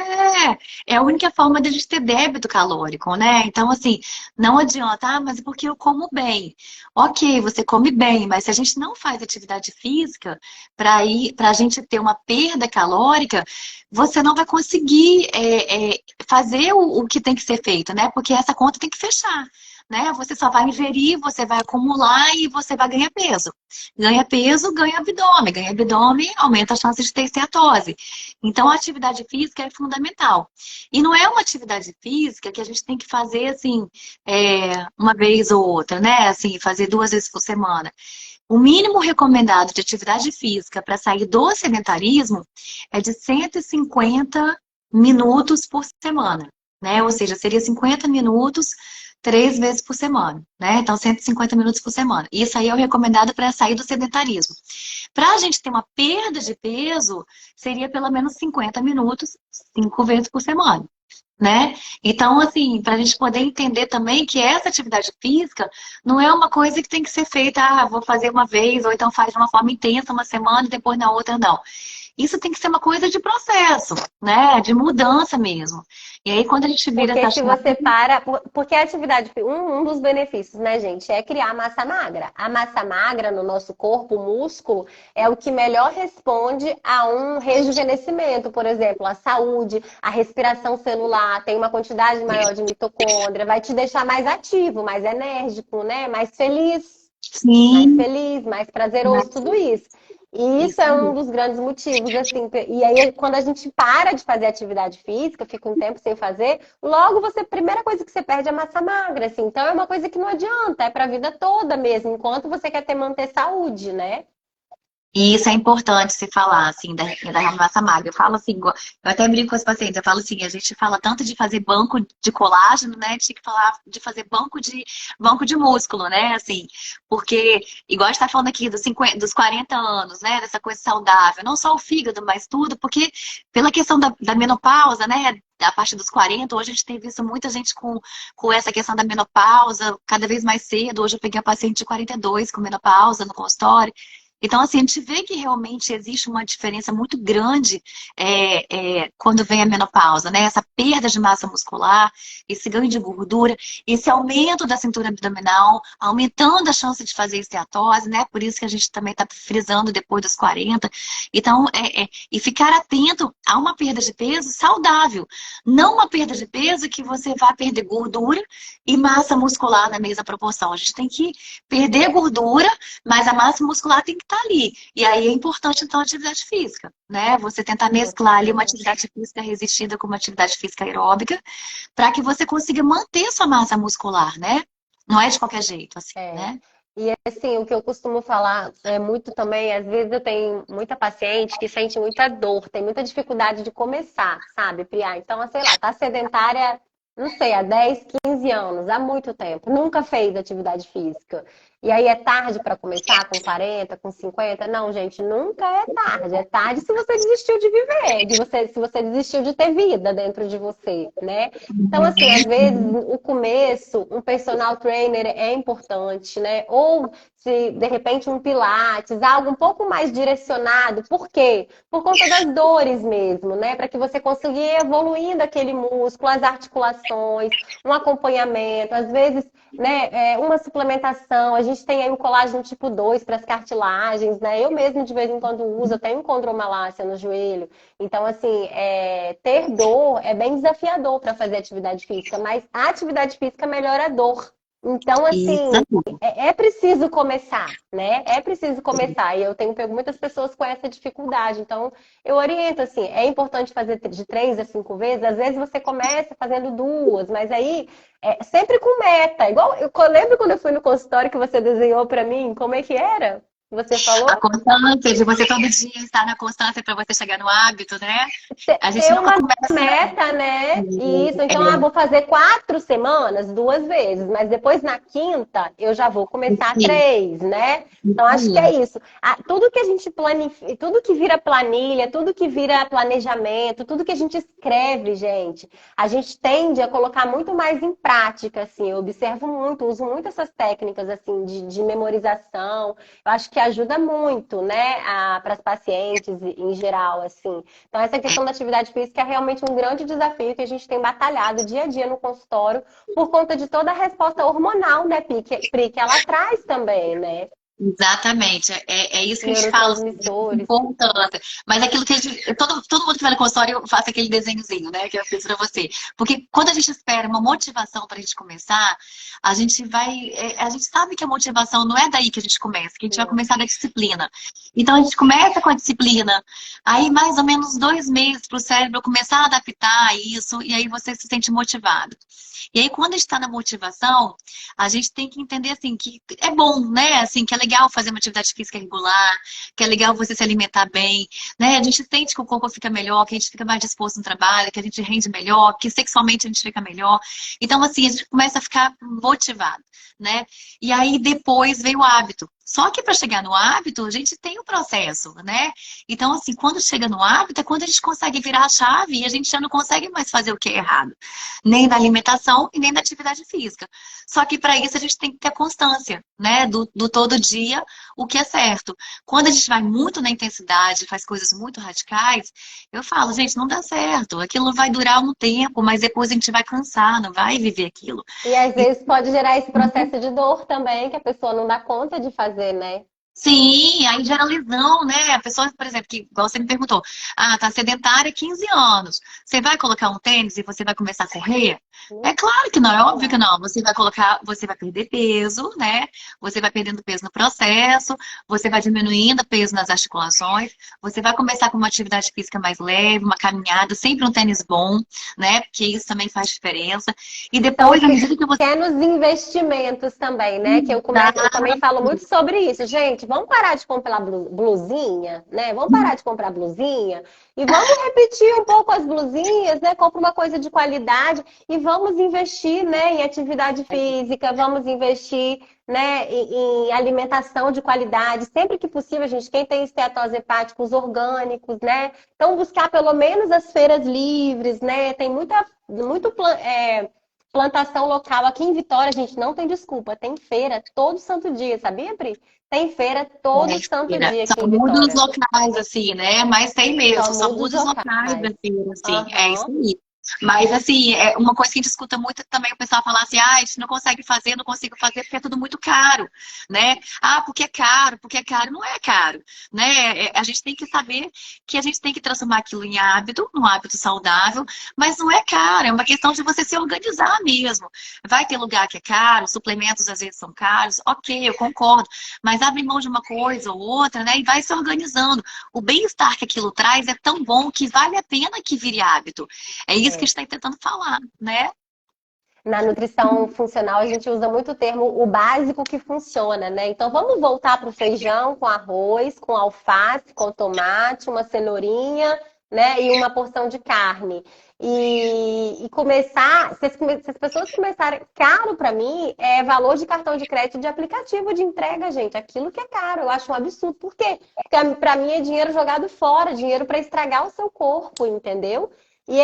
é a única forma de a gente ter débito calórico, né? Então, assim, não adianta, mas é porque eu como bem. Ok, você come bem, mas se a gente não faz atividade física para a gente ter uma perda calórica, você não vai conseguir fazer o que tem que ser feito, né? Porque essa conta tem que fechar. Né? Você só vai ingerir, você vai acumular e você vai ganhar peso. Ganha peso, ganha abdômen. Ganha abdômen, aumenta a chance de ter esteatose. Então, a atividade física é fundamental. E não é uma atividade física que a gente tem que fazer, assim, uma vez ou outra, né? Assim, fazer 2 vezes por semana. O mínimo recomendado de atividade física para sair do sedentarismo é de 150 minutos por semana, né? Ou seja, seria 50 minutos 3 vezes por semana, né? Então, 150 minutos por semana. Isso aí é o recomendado para sair do sedentarismo. Para a gente ter uma perda de peso, seria pelo menos 50 minutos, 5 vezes por semana, né? Então, assim, para a gente poder entender também que essa atividade física não é uma coisa que tem que ser feita, vou fazer uma vez, ou então faz de uma forma intensa uma semana e depois na outra não. isso tem que ser uma coisa de processo, né? De mudança mesmo. E aí, quando a gente vira Porque essa se chave... você para, porque a atividade, um dos benefícios, né, gente, é criar massa magra. A massa magra no nosso corpo, o músculo, é o que melhor responde a um rejuvenescimento, por exemplo, a saúde, a respiração celular, tem uma quantidade maior de mitocôndria, vai te deixar mais ativo, mais enérgico, né, mais Sim, feliz, mais prazeroso, tudo isso. E isso isso é um mesmo. dos grandes motivos, assim. E aí, quando a gente para de fazer atividade física, fica um tempo sem fazer, logo você, a primeira coisa que você perde é massa magra, assim. Então é uma coisa que não adianta, é pra vida toda mesmo, enquanto você quer manter saúde, né? E isso é importante se falar, assim, da massa magra. Eu falo assim, eu até brinco com os pacientes, eu falo assim, a gente fala tanto de fazer banco de colágeno, né? Tinha que falar de fazer banco de músculo, né? Assim, porque, igual a gente tá falando aqui dos 40 anos, né? Dessa coisa saudável, não só o fígado, mas tudo, porque pela questão da menopausa, né? A partir dos 40, hoje a gente tem visto muita gente com essa questão da menopausa, cada vez mais cedo. Hoje eu peguei uma paciente de 42 com menopausa no consultório. Então, assim, a gente vê que realmente existe uma diferença muito grande quando vem a menopausa, né? Essa perda de massa muscular, esse ganho de gordura, esse aumento da cintura abdominal, aumentando a chance de fazer esteatose, né? Por isso que a gente também está frisando depois dos 40. Então, e ficar atento a uma perda de peso saudável, não uma perda de peso que você vá perder gordura e massa muscular na mesma proporção. A gente tem que perder gordura, mas a massa muscular tem que estar ali. E aí é importante, então, a atividade física, né? Você tentar mesclar ali uma Exatamente. atividade física resistida com uma atividade física aeróbica, para que você consiga manter sua massa muscular, né? Não é de qualquer jeito, assim, É. né? E assim, o que eu costumo falar é muito também, às vezes eu tenho muita paciente que sente muita dor, tem muita dificuldade de começar, sabe, Priá? Então, sei lá, tá sedentária, não sei, há 10, 15 anos, há muito tempo, nunca fez atividade física. E aí é tarde para começar com 40, com 50? Não, gente, nunca é tarde. É tarde se você desistiu de viver, se você desistiu de ter vida dentro de você, né? Então, assim, às vezes o começo, um personal trainer é importante, né? Ou se de repente um pilates, algo um pouco mais direcionado. Por quê? Por conta das dores mesmo, né? Para que você consiga ir evoluindo aquele músculo, as articulações, um acompanhamento, às vezes, né, uma suplementação. A gente tem aí o colágeno tipo 2 para as cartilagens, né? Eu mesmo de vez em quando uso, eu tenho condromalácia no joelho. Então, assim, ter dor é bem desafiador para fazer atividade física, mas a atividade física melhora a dor. Então, Isso assim, aí. é preciso começar, né? É preciso começar. E eu tenho pego muitas pessoas com essa dificuldade. Então, eu oriento, assim, é importante fazer de 3 a 5 vezes. Às vezes você começa fazendo 2, mas aí sempre com meta. Igual, eu lembro quando eu fui no consultório que você desenhou para mim, como é que era? Você A falou? constância de você todo dia estar na constância para você chegar no hábito, né? A gente Ter nunca uma começa. meta, né? Isso. Então, É, vou fazer 4 semanas, 2 vezes, mas depois na quinta eu já vou começar isso 3, né? Então, acho que é aí. isso. Tudo que a gente planifica, tudo que vira planilha, tudo que vira planejamento, tudo que a gente escreve, gente, a gente tende a colocar muito mais em prática, assim. Eu observo muito, uso muito essas técnicas, assim, de memorização. Eu acho que ajuda muito, né, para as pacientes em geral, assim. Então, essa questão da atividade física é realmente um grande desafio que a gente tem batalhado dia a dia no consultório por conta de toda a resposta hormonal, né, Pri, que ela traz também, né? Exatamente, é isso que a gente fala, assim, de Neurotransmissores. importância. Mas aquilo que a gente, todo mundo que vai no consultório eu faço aquele desenhozinho, né, que eu fiz pra você. Porque quando a gente espera uma motivação pra gente começar, a gente vai, a gente sabe que a motivação não é daí que a gente começa, que a gente vai Não. começar da disciplina. Então a gente começa com a disciplina, aí mais ou menos 2 meses pro cérebro começar a adaptar a isso, e aí você se sente motivado. E aí, quando a gente está na motivação, a gente tem que entender assim que é bom, né? Assim, que é legal fazer uma atividade física regular, que é legal você se alimentar bem, né? A gente sente que o corpo fica melhor, que a gente fica mais disposto no trabalho, que a gente rende melhor, que sexualmente a gente fica melhor. Então, assim, a gente começa a ficar motivado, né? E aí depois veio o hábito. Só que para chegar no hábito, a gente tem o processo, né? Então, assim, quando chega no hábito, é quando a gente consegue virar a chave e a gente já não consegue mais fazer o que é errado, nem na alimentação e nem na atividade física. Só que para isso a gente tem que ter constância, né? Do todo dia, o que é certo. Quando a gente vai muito na intensidade, faz coisas muito radicais, eu falo, gente, não dá certo. Aquilo vai durar um tempo, mas depois a gente vai cansar, não vai viver aquilo. E às vezes pode gerar esse processo de dor também, que a pessoa não dá conta de fazer, né? Sim, aí gera lesão, né? A pessoa, por exemplo, que, igual você me perguntou, tá sedentária há 15 anos. Você vai colocar um tênis e você vai começar a correr? É claro que não, é óbvio que não. Você vai colocar, você vai perder peso, né? Você vai perdendo peso no processo, você vai diminuindo o peso nas articulações, você vai começar com uma atividade física mais leve, uma caminhada, sempre um tênis bom, né? Porque isso também faz diferença. E Então, depois, à medida que você. pequenos investimentos também, né? Que eu também falo muito sobre isso. Gente, vamos parar de comprar blusinha, né? Vamos parar de comprar blusinha e vamos repetir um pouco as blusinhas, né? Compra uma coisa de qualidade e vamos investir, né, em atividade física, vamos investir, né, em alimentação de qualidade. Sempre que possível, gente, quem tem esteatose hepática, os orgânicos, né? Então, buscar pelo menos as feiras livres, né? Tem plantação local. Aqui em Vitória, a gente não tem desculpa. Tem feira todo santo dia, sabia, Pri? Tem feira todo santo Mentira. dia aqui São em mudos Vitória. locais, assim, né? Mas tem mesmo, Só são muda os mudos locais, locais. assim, é isso Aham. aí. Mas, assim, é uma coisa que a gente escuta muito também o pessoal falar assim, a gente não consegue fazer, não consigo fazer porque é tudo muito caro, né? Porque é caro, não é caro, né? A gente tem que saber que a gente tem que transformar aquilo em hábito, num hábito saudável, mas não é caro, é uma questão de você se organizar mesmo. Vai ter lugar que é caro, suplementos às vezes são caros, ok, eu concordo, mas abre mão de uma coisa ou outra, né? E vai se organizando. O bem-estar que aquilo traz é tão bom que vale a pena que vire hábito. É isso que a É. gente está tentando falar, né? Na nutrição funcional, a gente usa muito o termo o básico que funciona, né? Então, vamos voltar para o feijão com arroz, com alface, com tomate, uma cenourinha, né? E uma porção de carne. E começar, se as pessoas começarem, caro para mim é valor de cartão de crédito de aplicativo de entrega, gente. Aquilo que é caro, eu acho um absurdo. Por quê? Porque para mim é dinheiro jogado fora, dinheiro para estragar o seu corpo, entendeu? E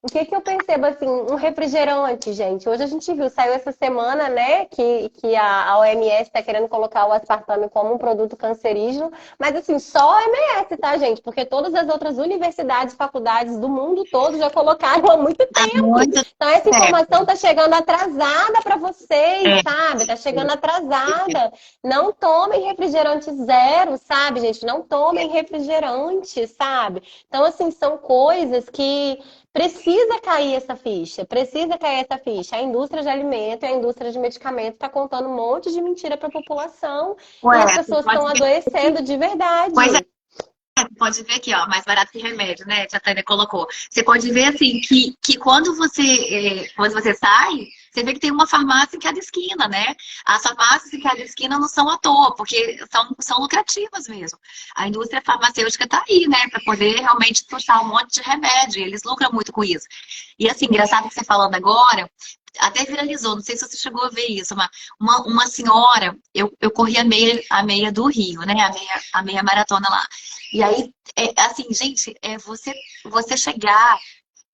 o que que eu percebo, assim, um refrigerante, gente? Hoje a gente viu, saiu essa semana, né, que a OMS está querendo colocar o aspartame como um produto cancerígeno, mas, assim, só a OMS, tá, gente? Porque todas as outras universidades, faculdades do mundo todo já colocaram há muito Há tempo. muito Então, essa informação tempo. tá chegando atrasada para vocês, É, sabe? Tá chegando atrasada. Não tomem refrigerante zero, sabe, gente? Não tomem refrigerante, sabe? Então, assim, são coisas que precisa cair essa ficha, precisa cair essa ficha. A indústria de alimento e a indústria de medicamento está contando um monte de mentira para a população e ué, as você pessoas estão pode ver adoecendo de coisa. verdade. Você pode ver aqui, ó, mais barato que remédio, né? Que a Tânia colocou. Você pode ver assim que quando você sai, você vê que tem uma farmácia em cada esquina, né? As farmácias em cada esquina não são à toa, porque são lucrativas mesmo. A indústria farmacêutica está aí, né? Para poder realmente puxar um monte de remédio. E eles lucram muito com isso. E assim, engraçado que você falando agora, até viralizou, não sei se você chegou a ver isso, uma senhora, eu corri a meia do Rio, né? A meia maratona lá. E aí, assim, gente, você chegar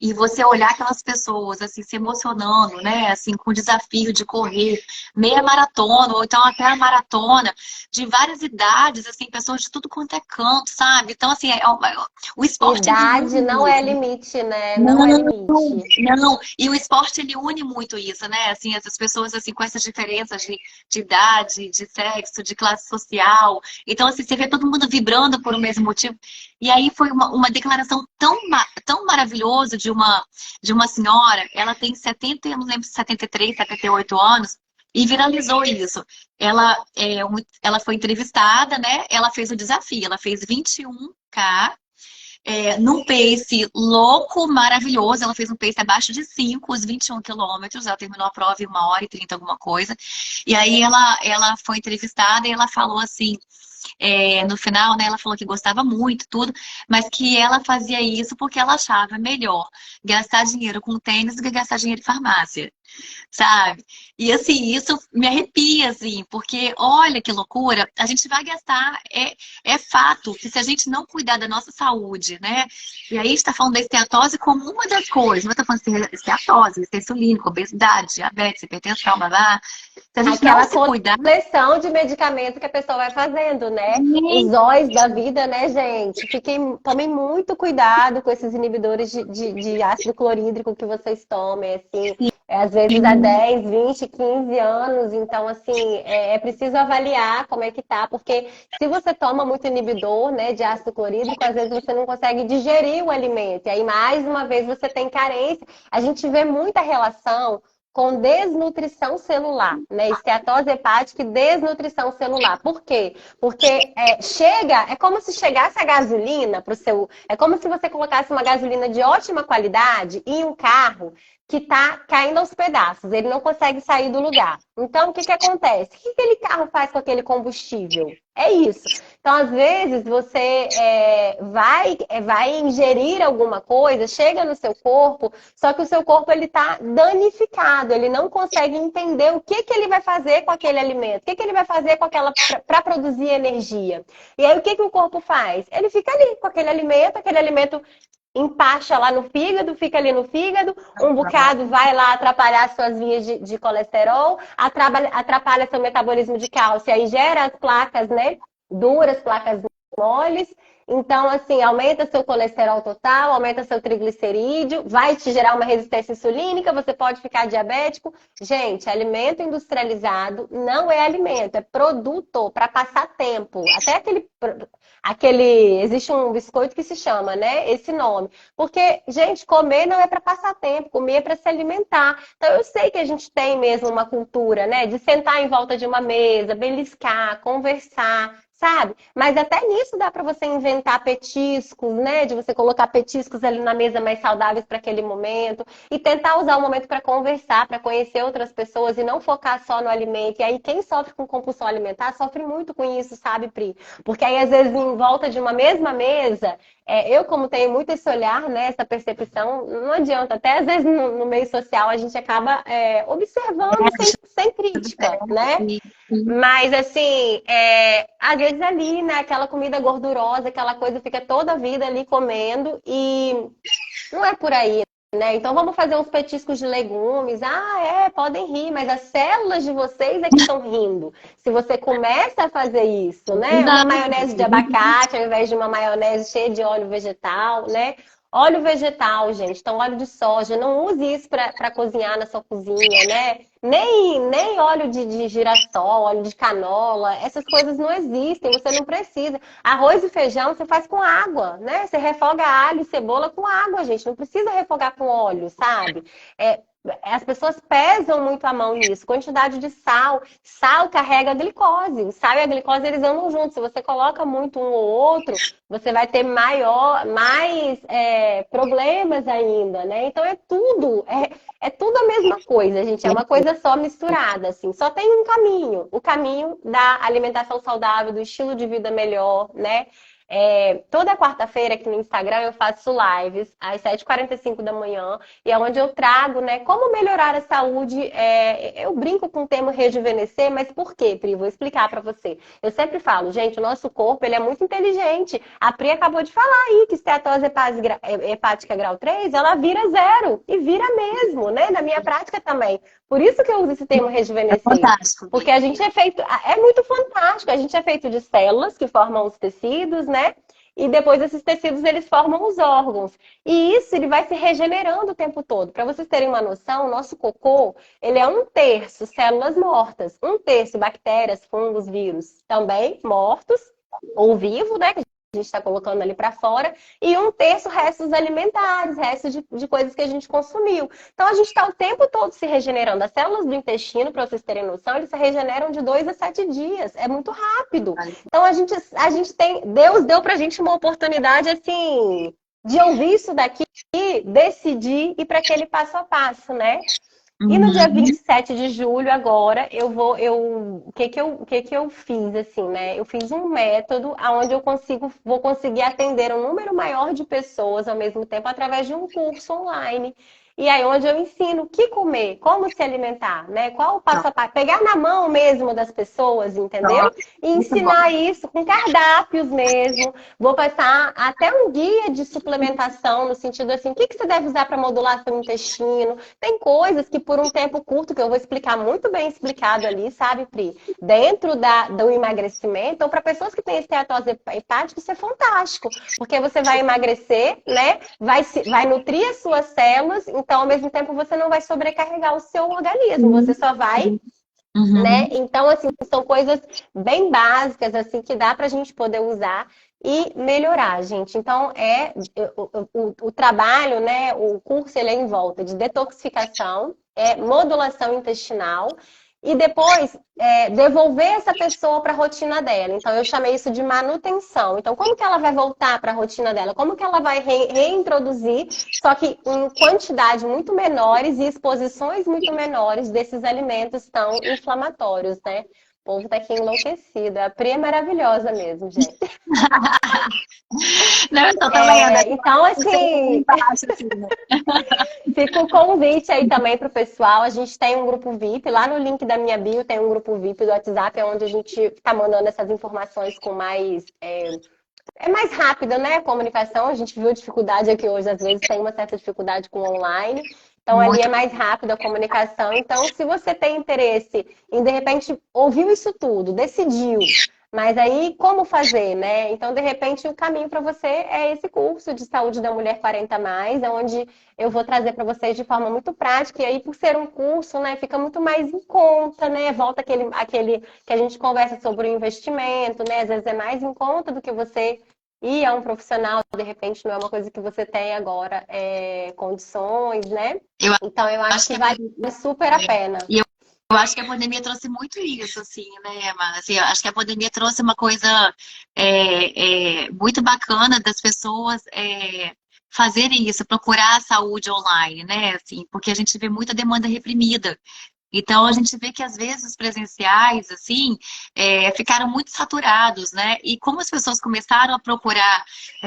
e você olhar aquelas pessoas, assim, se emocionando, né? Assim, com o desafio de correr meia maratona, ou então até a maratona, de várias idades, assim, pessoas de tudo quanto é canto, sabe? Então, assim, o esporte, ele Idade não é une. limite, né? Não Não, é limite. não. E o esporte, ele une muito isso, né? Assim, essas pessoas, assim, com essas diferenças de idade, de sexo, de classe social. Então, assim, você vê todo mundo vibrando por um mesmo motivo. E aí foi uma declaração tão maravilhosa de uma senhora, ela tem 70, eu não lembro, 73, 78 anos, e viralizou isso. Ela foi entrevistada, né? Ela fez o desafio, ela fez 21K num pace louco, maravilhoso. Ela fez um pace abaixo de 5, os 21 quilômetros. Ela terminou a prova em 1 hora e 30, alguma coisa. E aí ela foi entrevistada e ela falou assim: no final, né, ela falou que gostava muito, tudo, mas que ela fazia isso porque ela achava melhor gastar dinheiro com tênis do que gastar dinheiro em farmácia, sabe? E assim, isso me arrepia, assim, porque olha que loucura, a gente vai gastar, é fato que se a gente não cuidar da nossa saúde, né? E aí está falando da esteatose como uma das coisas, não está falando de esteatose, insulínica, obesidade, diabetes, hipertensão, blá, blá. Se a gente não Aquela se cuidar, coleção de medicamentos que a pessoa vai fazendo, né? Os óis da vida, né, gente? Tomem muito cuidado com esses inibidores de ácido clorídrico que vocês tomem, assim. Às vezes há 10, 20, 15 anos. Então, assim, é preciso avaliar como é que tá. Porque se você toma muito inibidor, né, de ácido clorídrico, às vezes você não consegue digerir o alimento. E aí, mais uma vez, você tem carência. A gente vê muita relação com desnutrição celular, né? Esteatose hepática e desnutrição celular. Por quê? Porque é como se chegasse a gasolina para o seu. É como se você colocasse uma gasolina de ótima qualidade em um carro que está caindo aos pedaços, ele não consegue sair do lugar. Então, o que acontece? O que aquele carro faz com aquele combustível? É isso. Então, às vezes, você vai ingerir alguma coisa, chega no seu corpo, só que o seu corpo está danificado, ele não consegue entender o que ele vai fazer com aquele alimento, o que ele vai fazer com aquela para produzir energia. E aí, o que o corpo faz? Ele fica ali com aquele alimento empacha lá no fígado, fica ali no fígado, um bocado vai lá atrapalhar suas vias de colesterol, atrapalha seu metabolismo de cálcio, aí gera as placas, né, duras, placas moles. Então, assim, aumenta seu colesterol total, aumenta seu triglicerídeo, vai te gerar uma resistência insulínica, você pode ficar diabético. Gente, alimento industrializado não é alimento, é produto para passar tempo. Até existe um biscoito que se chama, né, esse nome. Porque, gente, comer não é para passar tempo, comer é para se alimentar. Então, eu sei que a gente tem mesmo uma cultura, né, de sentar em volta de uma mesa, beliscar, conversar, sabe? Mas até nisso dá para você inventar petiscos, né? De você colocar petiscos ali na mesa mais saudáveis para aquele momento e tentar usar o momento para conversar, para conhecer outras pessoas e não focar só no alimento. E aí quem sofre com compulsão alimentar sofre muito com isso, sabe, Pri? Porque aí às vezes em volta de uma mesma mesa, eu como tenho muito esse olhar, né? Essa percepção, não adianta. Até às vezes no meio social a gente acaba observando sem crítica, né? Mas, assim, às vezes ali, né, aquela comida gordurosa, aquela coisa fica toda a vida ali comendo e não é por aí, né? Então vamos fazer uns petiscos de legumes. Podem rir, mas as células de vocês é que estão rindo. Se você começa a fazer isso, né? Uma maionese de abacate ao invés de uma maionese cheia de óleo vegetal, né? Óleo vegetal, gente, então óleo de soja, não use isso para cozinhar na sua cozinha, né? Nem óleo de girassol, óleo de canola, essas coisas não existem, você não precisa. Arroz e feijão você faz com água, né? Você refoga alho e cebola com água, gente, não precisa refogar com óleo, sabe? As pessoas pesam muito a mão nisso. Quantidade de sal. Sal carrega a glicose. O sal e a glicose, eles andam juntos. Se você coloca muito um ou outro, você vai ter mais problemas ainda, né? Então é tudo a mesma coisa, gente. É uma coisa só misturada, assim. Só tem um caminho. O caminho da alimentação saudável, do estilo de vida melhor, né? Toda quarta-feira aqui no Instagram eu faço lives às 7h45 da manhã e é onde eu trago, né, como melhorar a saúde. Eu brinco com o termo rejuvenescer, mas por quê, Pri? Vou explicar pra você. Eu sempre falo, gente, o nosso corpo ele é muito inteligente. A Pri acabou de falar aí que esteatose hepática grau 3, ela vira zero e vira mesmo, né? Na minha prática também. Por isso que eu uso esse termo rejuvenescer. Fantástico. Porque a gente é muito fantástico. A gente é feito de células que formam os tecidos, né? E depois esses tecidos, eles formam os órgãos. E isso, ele vai se regenerando o tempo todo. Para vocês terem uma noção, o nosso cocô, ele é 1/3 células mortas. 1/3 bactérias, fungos, vírus, também mortos ou vivos, né? A gente está colocando ali para fora, e 1/3 restos alimentares, restos de coisas que a gente consumiu. Então, a gente está o tempo todo se regenerando. As células do intestino, para vocês terem noção, eles se regeneram de 2 a 7 dias. É muito rápido. Então, a gente tem... Deus deu para a gente uma oportunidade, assim, de ouvir isso daqui, decidir e para aquele passo a passo, né? E no dia Uhum. 27 de julho, agora, o que que eu fiz, assim, né? Eu fiz um método onde vou conseguir atender um número maior de pessoas ao mesmo tempo através de um curso online. E aí, onde eu ensino o que comer, como se alimentar, né? Qual o passo a passo, pegar na mão mesmo das pessoas, entendeu? Nossa, E muito bom. ensinar isso com cardápios mesmo. Vou passar até um guia de suplementação, no sentido assim, o que que você deve usar para modular seu intestino. Tem coisas que por um tempo curto, que eu vou explicar muito bem explicado ali, sabe, Pri? Dentro do emagrecimento, ou para pessoas que têm esteatose hepática, isso é fantástico, porque você vai emagrecer, né? Vai nutrir as suas células, então ao mesmo tempo você não vai sobrecarregar o seu organismo, você Sim, só vai, sim. né? Uhum. Então, assim, são coisas bem básicas, assim, que dá para a gente poder usar e melhorar, gente. Então, o trabalho, né? O curso, ele é em volta de detoxificação, modulação intestinal e depois devolver essa pessoa para a rotina dela. Então, eu chamei isso de manutenção. Então, como que ela vai voltar para a rotina dela? Como que ela vai reintroduzir, só que em quantidade muito menores e exposições muito menores desses alimentos tão inflamatórios, né? O povo tá aqui enlouquecido. A Pri é maravilhosa mesmo, gente. Não, eu tô também andando Então, assim, embaixo, assim, né? fica o convite aí também para o pessoal. A gente tem um grupo VIP, lá no link da minha bio tem um grupo VIP do WhatsApp, onde a gente está mandando essas informações com mais. É mais rápido, né? A comunicação. A gente viu a dificuldade aqui hoje, às vezes tem uma certa dificuldade com o online. Então, ali é Muito. mais rápido a comunicação. Então, se você tem interesse em, de repente, ouviu isso tudo, decidiu, mas aí como fazer, né? Então, de repente, o caminho para você é esse curso de saúde da mulher 40 mais, onde eu vou trazer para vocês de forma muito prática. E aí, por ser um curso, né, fica muito mais em conta, né? Volta aquele que a gente conversa sobre o investimento, né? Às vezes é mais em conta do que você ir a um profissional, de repente, não é uma coisa que você tem agora condições, né? Eu Então, eu acho acho que que a vale pandemia, super a pena. e eu acho que a pandemia trouxe muito isso, assim, né, mas assim, eu acho que a pandemia trouxe uma coisa muito bacana das pessoas fazerem isso, procurar a saúde online, né, assim, porque a gente vê muita demanda reprimida. Então, a gente vê que às vezes os presenciais, assim, ficaram muito saturados, né? E como as pessoas começaram a procurar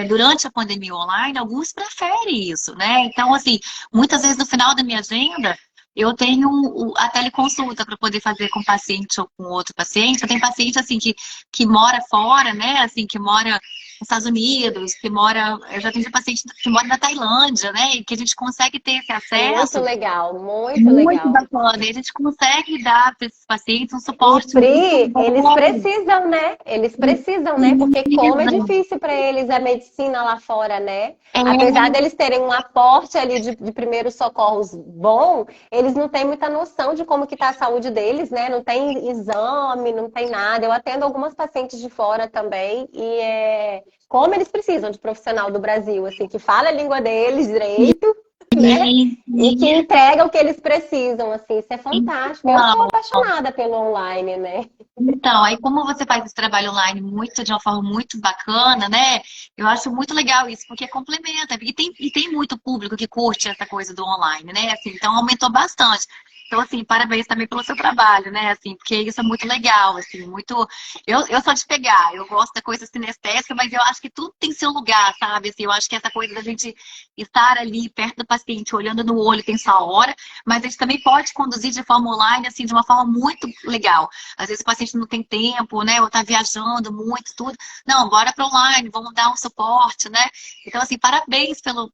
durante a pandemia online, alguns preferem isso, né? Então, assim, muitas vezes no final da minha agenda, eu tenho a teleconsulta para poder fazer com o paciente ou com outro paciente. Eu tenho paciente, assim, que mora fora, né? Assim, que mora nos Estados Unidos, que mora... Eu já tenho paciente que mora na Tailândia, né? E que a gente consegue ter esse Muito acesso legal, muito muito legal. bacana. E a gente consegue dar para esses pacientes um E suporte muito Pri, eles bom. precisam, né? Eles precisam, né? Porque como é difícil para eles a medicina lá fora, né? É, Apesar deles terem um aporte ali de primeiros socorros bom, eles não têm muita noção de como que tá a saúde deles, né? Não tem exame, não tem nada. Eu atendo algumas pacientes de fora também e como eles precisam de profissional do Brasil, assim, que fala a língua deles direito, né? sim, E que sim. entrega o que eles precisam, assim, isso é fantástico. Eu sou Então, apaixonada pelo online, né? então, aí como você faz esse trabalho online muito, de uma forma muito bacana, né? Eu acho muito legal isso, porque complementa. E tem muito público que curte essa coisa do online, né? Assim, então aumentou bastante. Então, assim, parabéns também pelo seu trabalho, né? Assim, porque isso é muito legal, assim, muito... Eu sou de pegar, eu gosto da coisa sinestésica, mas eu acho que tudo tem seu lugar, sabe? Assim, eu acho que essa coisa da gente estar ali perto do paciente, olhando no olho, tem sua hora, mas a gente também pode conduzir de forma online, assim, de uma forma muito legal. Às vezes o paciente não tem tempo, né? Ou tá viajando muito, tudo. Não, bora para online, vamos dar um suporte, né? Então, assim, parabéns pelo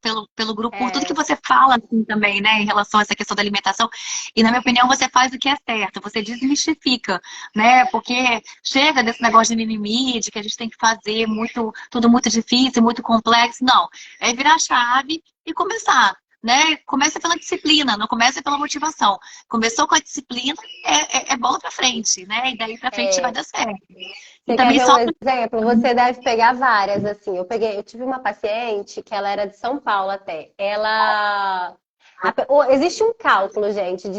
grupo, por tudo que É, você fala, assim, também, né? Em relação a essa questão da alimentação. E, na minha opinião, você faz o que é certo. Você desmistifica, né? Porque chega desse negócio de mimimi, de que a gente tem que fazer muito, tudo muito difícil, muito complexo. Não. É virar a chave e começar. Né? Começa pela disciplina, não começa pela motivação. Começou com a disciplina, é bola pra frente, né? E daí pra frente vai é. dar certo. E Você quer também ver um só. exemplo? Você deve pegar várias, assim. Eu tive uma paciente que ela era de São Paulo até. Existe um cálculo, gente,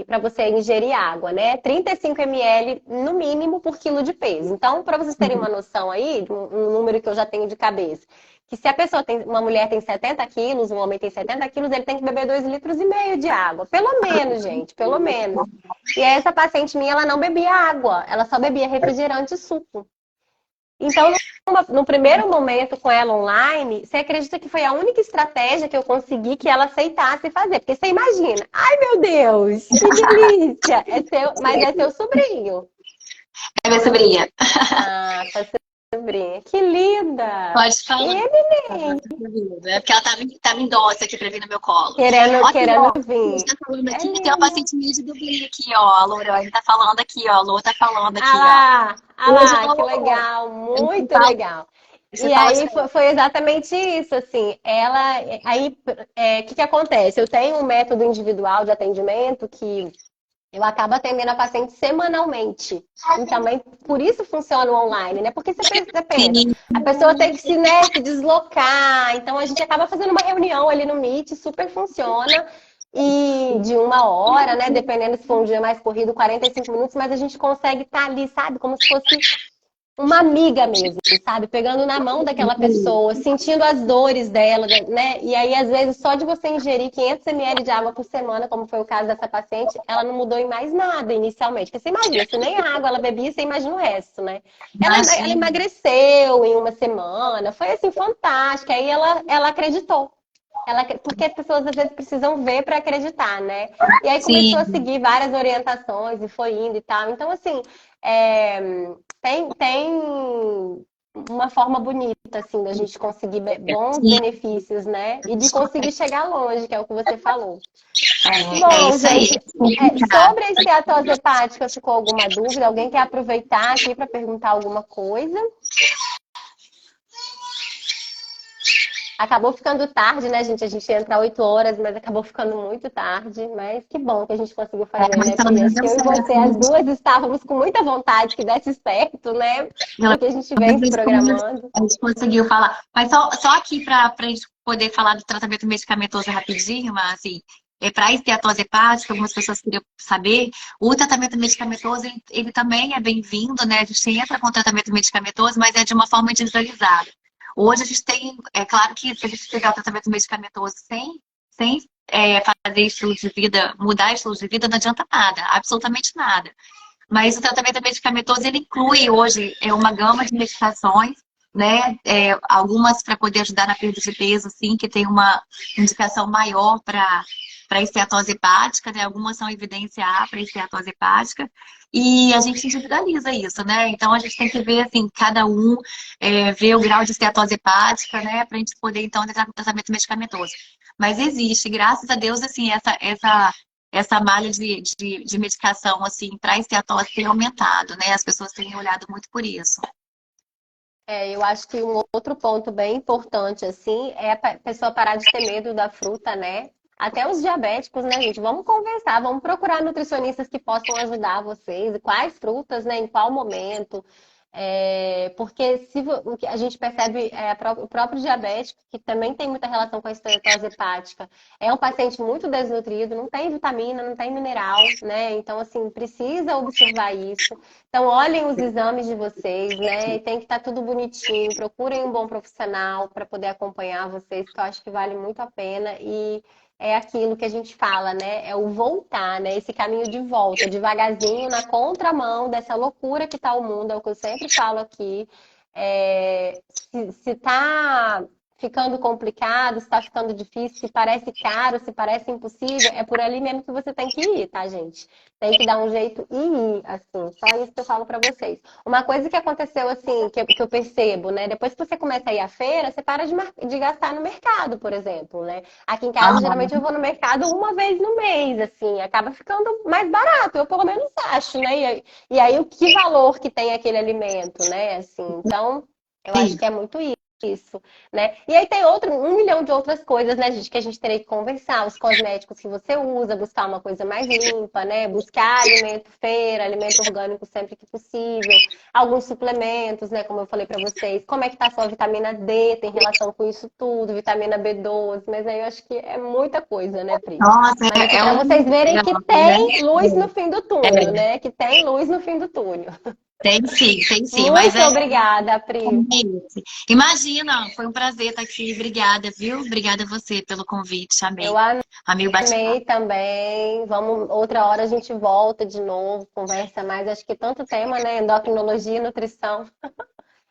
para você ingerir água, né? 35 ml no mínimo por quilo de peso. Então, para vocês terem uma noção aí, um número que eu já tenho de cabeça. que se a pessoa tem, uma mulher tem 70 quilos, um homem tem 70 quilos, ele tem que beber 2,5 litros de água. Pelo menos, gente, pelo menos. E essa paciente minha, ela não bebia água, ela só bebia refrigerante e suco. Então, no primeiro momento com ela online, você acredita que foi a única estratégia que eu consegui que ela aceitasse fazer? Porque você imagina, ai meu Deus, que delícia! Mas é seu sobrinho. É minha sobrinha. Ah, tá sobrinha. Que linda! Pode falar. E ele É porque ela tava em dose aqui pra vir no meu colo. querendo Ó, vir. tá falando É aqui, tem uma lindo. paciente minha de Dublin aqui, ó. A Lorane tá falando aqui, ó. A Lô tá falando aqui, Ah ó. Hoje lá, que não. legal, muito Fala, legal. você E fala de aí foi exatamente isso, assim, aí, o que que acontece? Eu tenho um método individual de atendimento que eu acabo atendendo a paciente semanalmente. E também por isso funciona o online, né? Porque você pensa, sim. a pessoa tem que se, né, se deslocar. Então a gente acaba fazendo uma reunião ali no Meet, super funciona. E de 1 hora, né? Dependendo se for um dia mais corrido, 45 minutos, mas a gente consegue estar ali, sabe? Como se fosse uma amiga mesmo, sabe? Pegando na mão daquela pessoa, sentindo as dores dela, né? E aí, às vezes, só de você ingerir 500 ml de água por semana, como foi o caso dessa paciente, ela não mudou em mais nada inicialmente. Porque você imagina, se nem água ela bebia, você imagina o resto, né? Ela Imagina. emagreceu em 1 semana, foi assim, fantástica. Aí ela acreditou. Porque as pessoas às vezes precisam ver para acreditar, né? E aí começou a Sim. seguir várias orientações e foi indo e tal. Então, assim, é, tem uma forma bonita, assim, da gente conseguir bons Sim. benefícios, né? E de conseguir chegar longe, que é o que você falou. É Bom, isso aí. gente, sobre a esteatose hepática, ficou alguma dúvida? Alguém quer aproveitar aqui para perguntar alguma coisa? Acabou ficando tarde, né, gente? A gente ia entrar 8 horas, mas acabou ficando muito tarde. Mas que bom que a gente conseguiu fazer, Mas né, pelo Pri? menos Acho que deu eu e você, certo, as né? duas estávamos com muita vontade que desse certo, né? Pelo Porque a gente vem se menos programando. a gente conseguiu falar. Mas só aqui para a gente poder falar do tratamento medicamentoso rapidinho, mas assim, para a esteatose hepática, algumas pessoas queriam saber, o tratamento medicamentoso, ele também é bem-vindo, né? A gente entra com o tratamento medicamentoso, mas é de uma forma individualizada. Hoje a gente tem, é claro que se a gente pegar o tratamento medicamentoso sem fazer estilo de vida, mudar estilo de vida, não adianta nada, absolutamente nada. Mas o tratamento medicamentoso, ele inclui hoje uma gama de medicações, né? Algumas para poder ajudar na perda de peso, sim, que tem uma indicação maior para esteatose hepática, né? Algumas são evidência A para esteatose hepática. E a gente individualiza isso, né? Então a gente tem que ver, assim, cada um ver o grau de esteatose hepática, né? Para a gente poder, então, entrar no tratamento medicamentoso. Mas existe, graças a Deus, assim, essa malha de medicação, assim, para esteatose tem aumentado, né? As pessoas têm olhado muito por isso. Eu acho que um outro ponto bem importante, assim, é a pessoa parar de ter medo da fruta, né? Até os diabéticos, né, gente? Vamos conversar, vamos procurar nutricionistas que possam ajudar vocês. Quais frutas, né? Em qual momento? Porque o que a gente percebe o próprio diabético, que também tem muita relação com a esteatose hepática, é um paciente muito desnutrido, não tem vitamina, não tem mineral, né? Então, assim, precisa observar isso. Então, olhem os exames de vocês, né? E tem que estar tudo bonitinho. Procurem um bom profissional para poder acompanhar vocês, que eu acho que vale muito a pena. E é aquilo que a gente fala, né? É o voltar, né? Esse caminho de volta, devagarzinho, na contramão dessa loucura que tá o mundo, é o que eu sempre falo aqui. Se tá ficando complicado, se tá ficando difícil, se parece caro, se parece impossível, é por ali mesmo que você tem que ir, tá, gente? Tem que dar um jeito e ir, assim. Só isso que eu falo pra vocês. Uma coisa que aconteceu, assim, que eu percebo, né? Depois que você começa a ir à feira, você para de gastar no mercado, por exemplo, né? Aqui em casa, Aham. geralmente, eu vou no mercado uma vez no mês, assim. Acaba ficando mais barato, eu pelo menos acho, né? E aí, o que valor que tem aquele alimento, né? Assim, então, eu acho que é muito isso, né? E aí tem 1 milhão de outras coisas, né, gente, que a gente teria que conversar. Os cosméticos que você usa, buscar uma coisa mais limpa, né? Buscar alimento feira, alimento orgânico sempre que possível. Alguns suplementos, né, como eu falei pra vocês. Como é que tá a sua vitamina D? Tem relação com isso tudo, vitamina B12, mas aí eu acho que é muita coisa, né, Pri? Nossa, Mas assim, é pra um. vocês verem que Né? tem luz no fim do túnel, né? Que tem luz no fim do túnel. Tem sim, tem sim. Mas Muito é obrigada, Pri. isso. Imagina, foi um prazer estar aqui. Obrigada, viu? Obrigada a você pelo convite. Eu Amei. Amei o bate-papo. amei também. Vamos, outra hora a gente volta de novo, conversa mais. Acho que tanto tema, né? Endocrinologia e nutrição.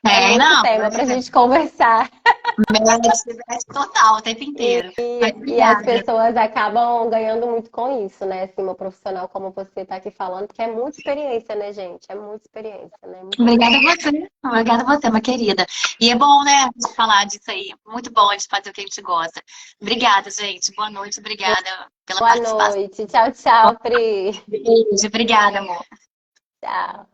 É É, muito não, tema para a gente conversar. mete total, o tempo inteiro. Mas E as obrigada. pessoas acabam ganhando muito com isso, né? Assim, uma profissional como você está aqui falando, porque é muita experiência, né, gente? É muita experiência, né? Muita Obrigada vivência. a você. Obrigada a você, minha querida. E é bom, né, de falar disso aí. Muito bom de fazer o que a gente gosta. Obrigada, gente. Boa noite. Obrigada pela Boa participação. noite. Tchau, tchau, Pri. Beijo. Obrigada, amor. Tchau.